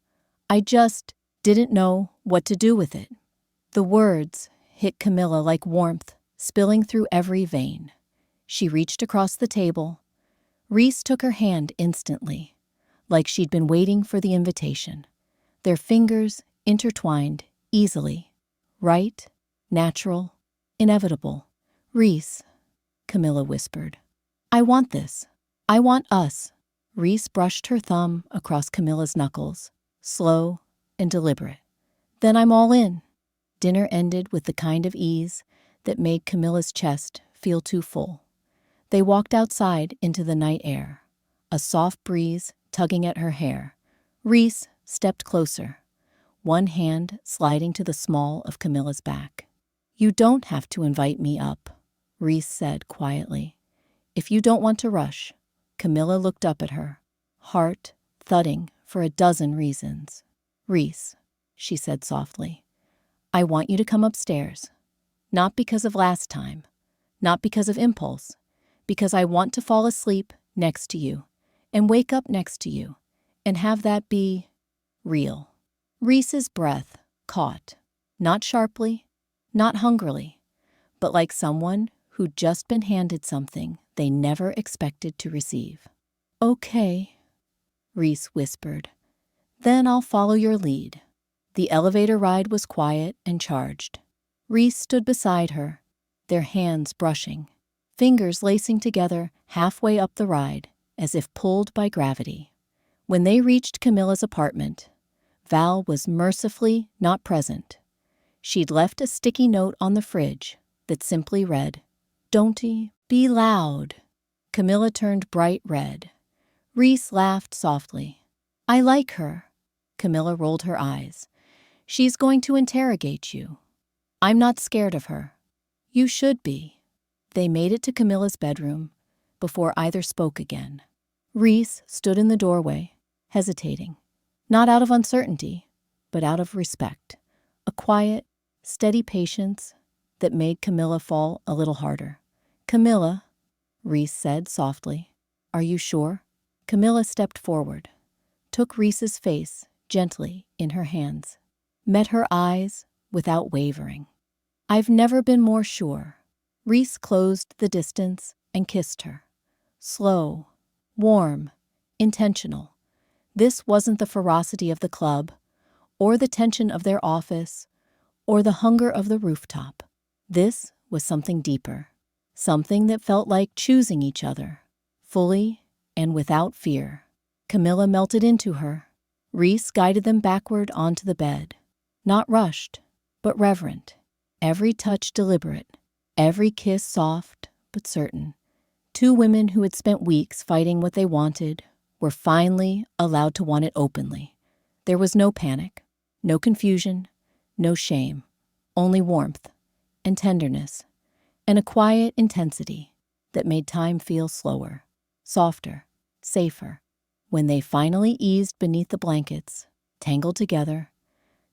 I just didn't know what to do with it." The words hit Camila like warmth, spilling through every vein. She reached across the table. Reese took her hand instantly, like she'd been waiting for the invitation. Their fingers intertwined easily, right, natural, inevitable. "Reese," Camila whispered, "I want this. I want us." Reese brushed her thumb across Camilla's knuckles, slow and deliberate. "Then I'm all in." Dinner ended with the kind of ease that made Camilla's chest feel too full. They walked outside into the night air, a soft breeze tugging at her hair. Reese stepped closer, one hand sliding to the small of Camilla's back. "You don't have to invite me up," Reese said quietly. "If you don't want to rush." Camila looked up at her, heart thudding for a dozen reasons. "Reese," she said softly, "I want you to come upstairs. Not because of last time, not because of impulse, because I want to fall asleep next to you and wake up next to you and have that be real." Reese's breath caught, not sharply, not hungrily, but like someone who'd just been handed something they never expected to receive. "Okay," Reese whispered. "Then I'll follow your lead." The elevator ride was quiet and charged. Reese stood beside her, their hands brushing, fingers lacing together halfway up the ride, as if pulled by gravity. When they reached Camilla's apartment, Val was mercifully not present. She'd left a sticky note on the fridge that simply read, "Don't be loud." Camilla turned bright red. Reese laughed softly. "I like her." Camilla rolled her eyes. "She's going to interrogate you." "I'm not scared of her." "You should be." They made it to Camilla's bedroom before either spoke again. Reese stood in the doorway, hesitating, not out of uncertainty, but out of respect. A quiet, steady patience that made Camilla fall a little harder. "Camilla," Reese said softly, "are you sure?" Camilla stepped forward, took Reese's face gently in her hands, met her eyes without wavering. "I've never been more sure." Reese closed the distance and kissed her. Slow, warm, intentional. This wasn't the ferocity of the club, or the tension of their office, or the hunger of the rooftop. This was something deeper, something that felt like choosing each other, fully and without fear. Camilla melted into her. Reese guided them backward onto the bed, not rushed, but reverent, every touch deliberate, every kiss soft but certain. Two women who had spent weeks fighting what they wanted were finally allowed to want it openly. There was no panic, no confusion, no shame, only warmth and tenderness, and a quiet intensity that made time feel slower, softer, safer. When they finally eased beneath the blankets, tangled together,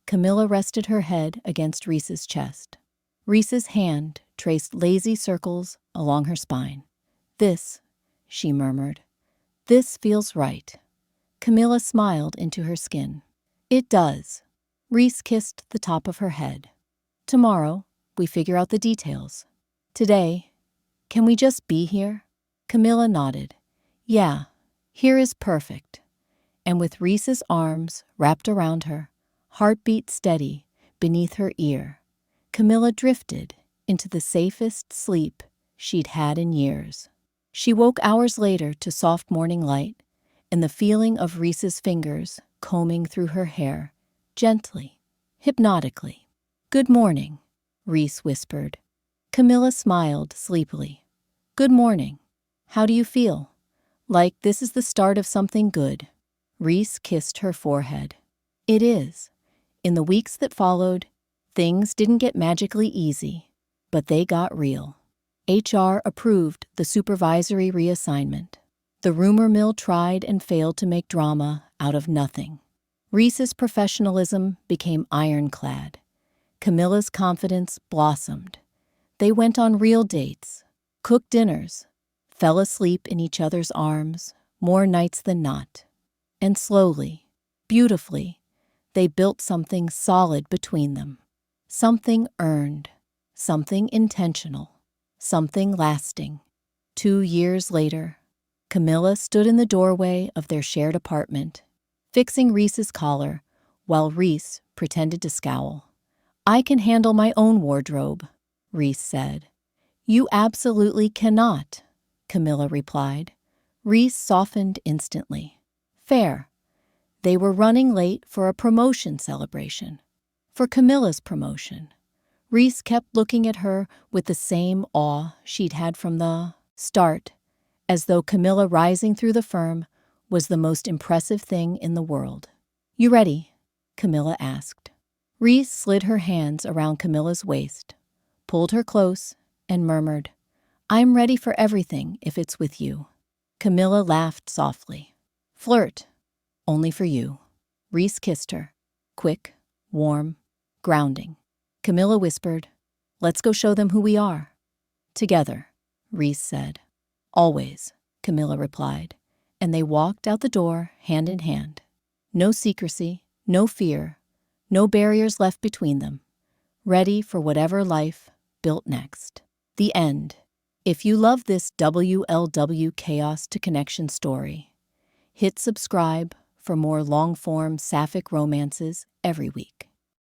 Camilla rested her head against Reese's chest. Reese's hand traced lazy circles along her spine. "This," she murmured, "this feels right." Camilla smiled into her skin. "It does." Reese kissed the top of her head. "Tomorrow, we figure out the details. Today, can we just be here?" Camilla nodded. "Yeah, here is perfect." And with Reese's arms wrapped around her, heartbeat steady beneath her ear, Camilla drifted into the safest sleep she'd had in years. She woke hours later to soft morning light and the feeling of Reese's fingers combing through her hair, gently, hypnotically. "Good morning," Reese whispered. Camilla smiled sleepily. "Good morning. How do you feel?" "Like this is the start of something good." Reese kissed her forehead. "It is." In the weeks that followed, things didn't get magically easy, but they got real. HR approved the supervisory reassignment. The rumor mill tried and failed to make drama out of nothing. Reese's professionalism became ironclad. Camilla's confidence blossomed. They went on real dates, cooked dinners, fell asleep in each other's arms more nights than not. And slowly, beautifully, they built something solid between them. Something earned, something intentional, something lasting. 2 years later, Camilla stood in the doorway of their shared apartment, fixing Reese's collar while Reese pretended to scowl. "I can handle my own wardrobe," Reese said. "You absolutely cannot," Camilla replied. Reese softened instantly. Fair. They were running late for a promotion celebration. For Camilla's promotion. Reese kept looking at her with the same awe she'd had from the start, as though Camilla rising through the firm was the most impressive thing in the world. You ready? Camila asked. Reese slid her hands around Camila's waist, pulled her close, and murmured, I'm ready for everything if it's with you. Camila laughed softly. Flirt. Only for you. Reese kissed her. Quick, warm, grounding. Camila whispered, Let's go show them who we are. Together, Reese said. Always, Camila replied, and they walked out the door hand in hand. No secrecy, no fear, no barriers left between them, ready for whatever life built next. The end. If you love this WLW Chaos to Connection story, hit subscribe for more long-form sapphic romances every week.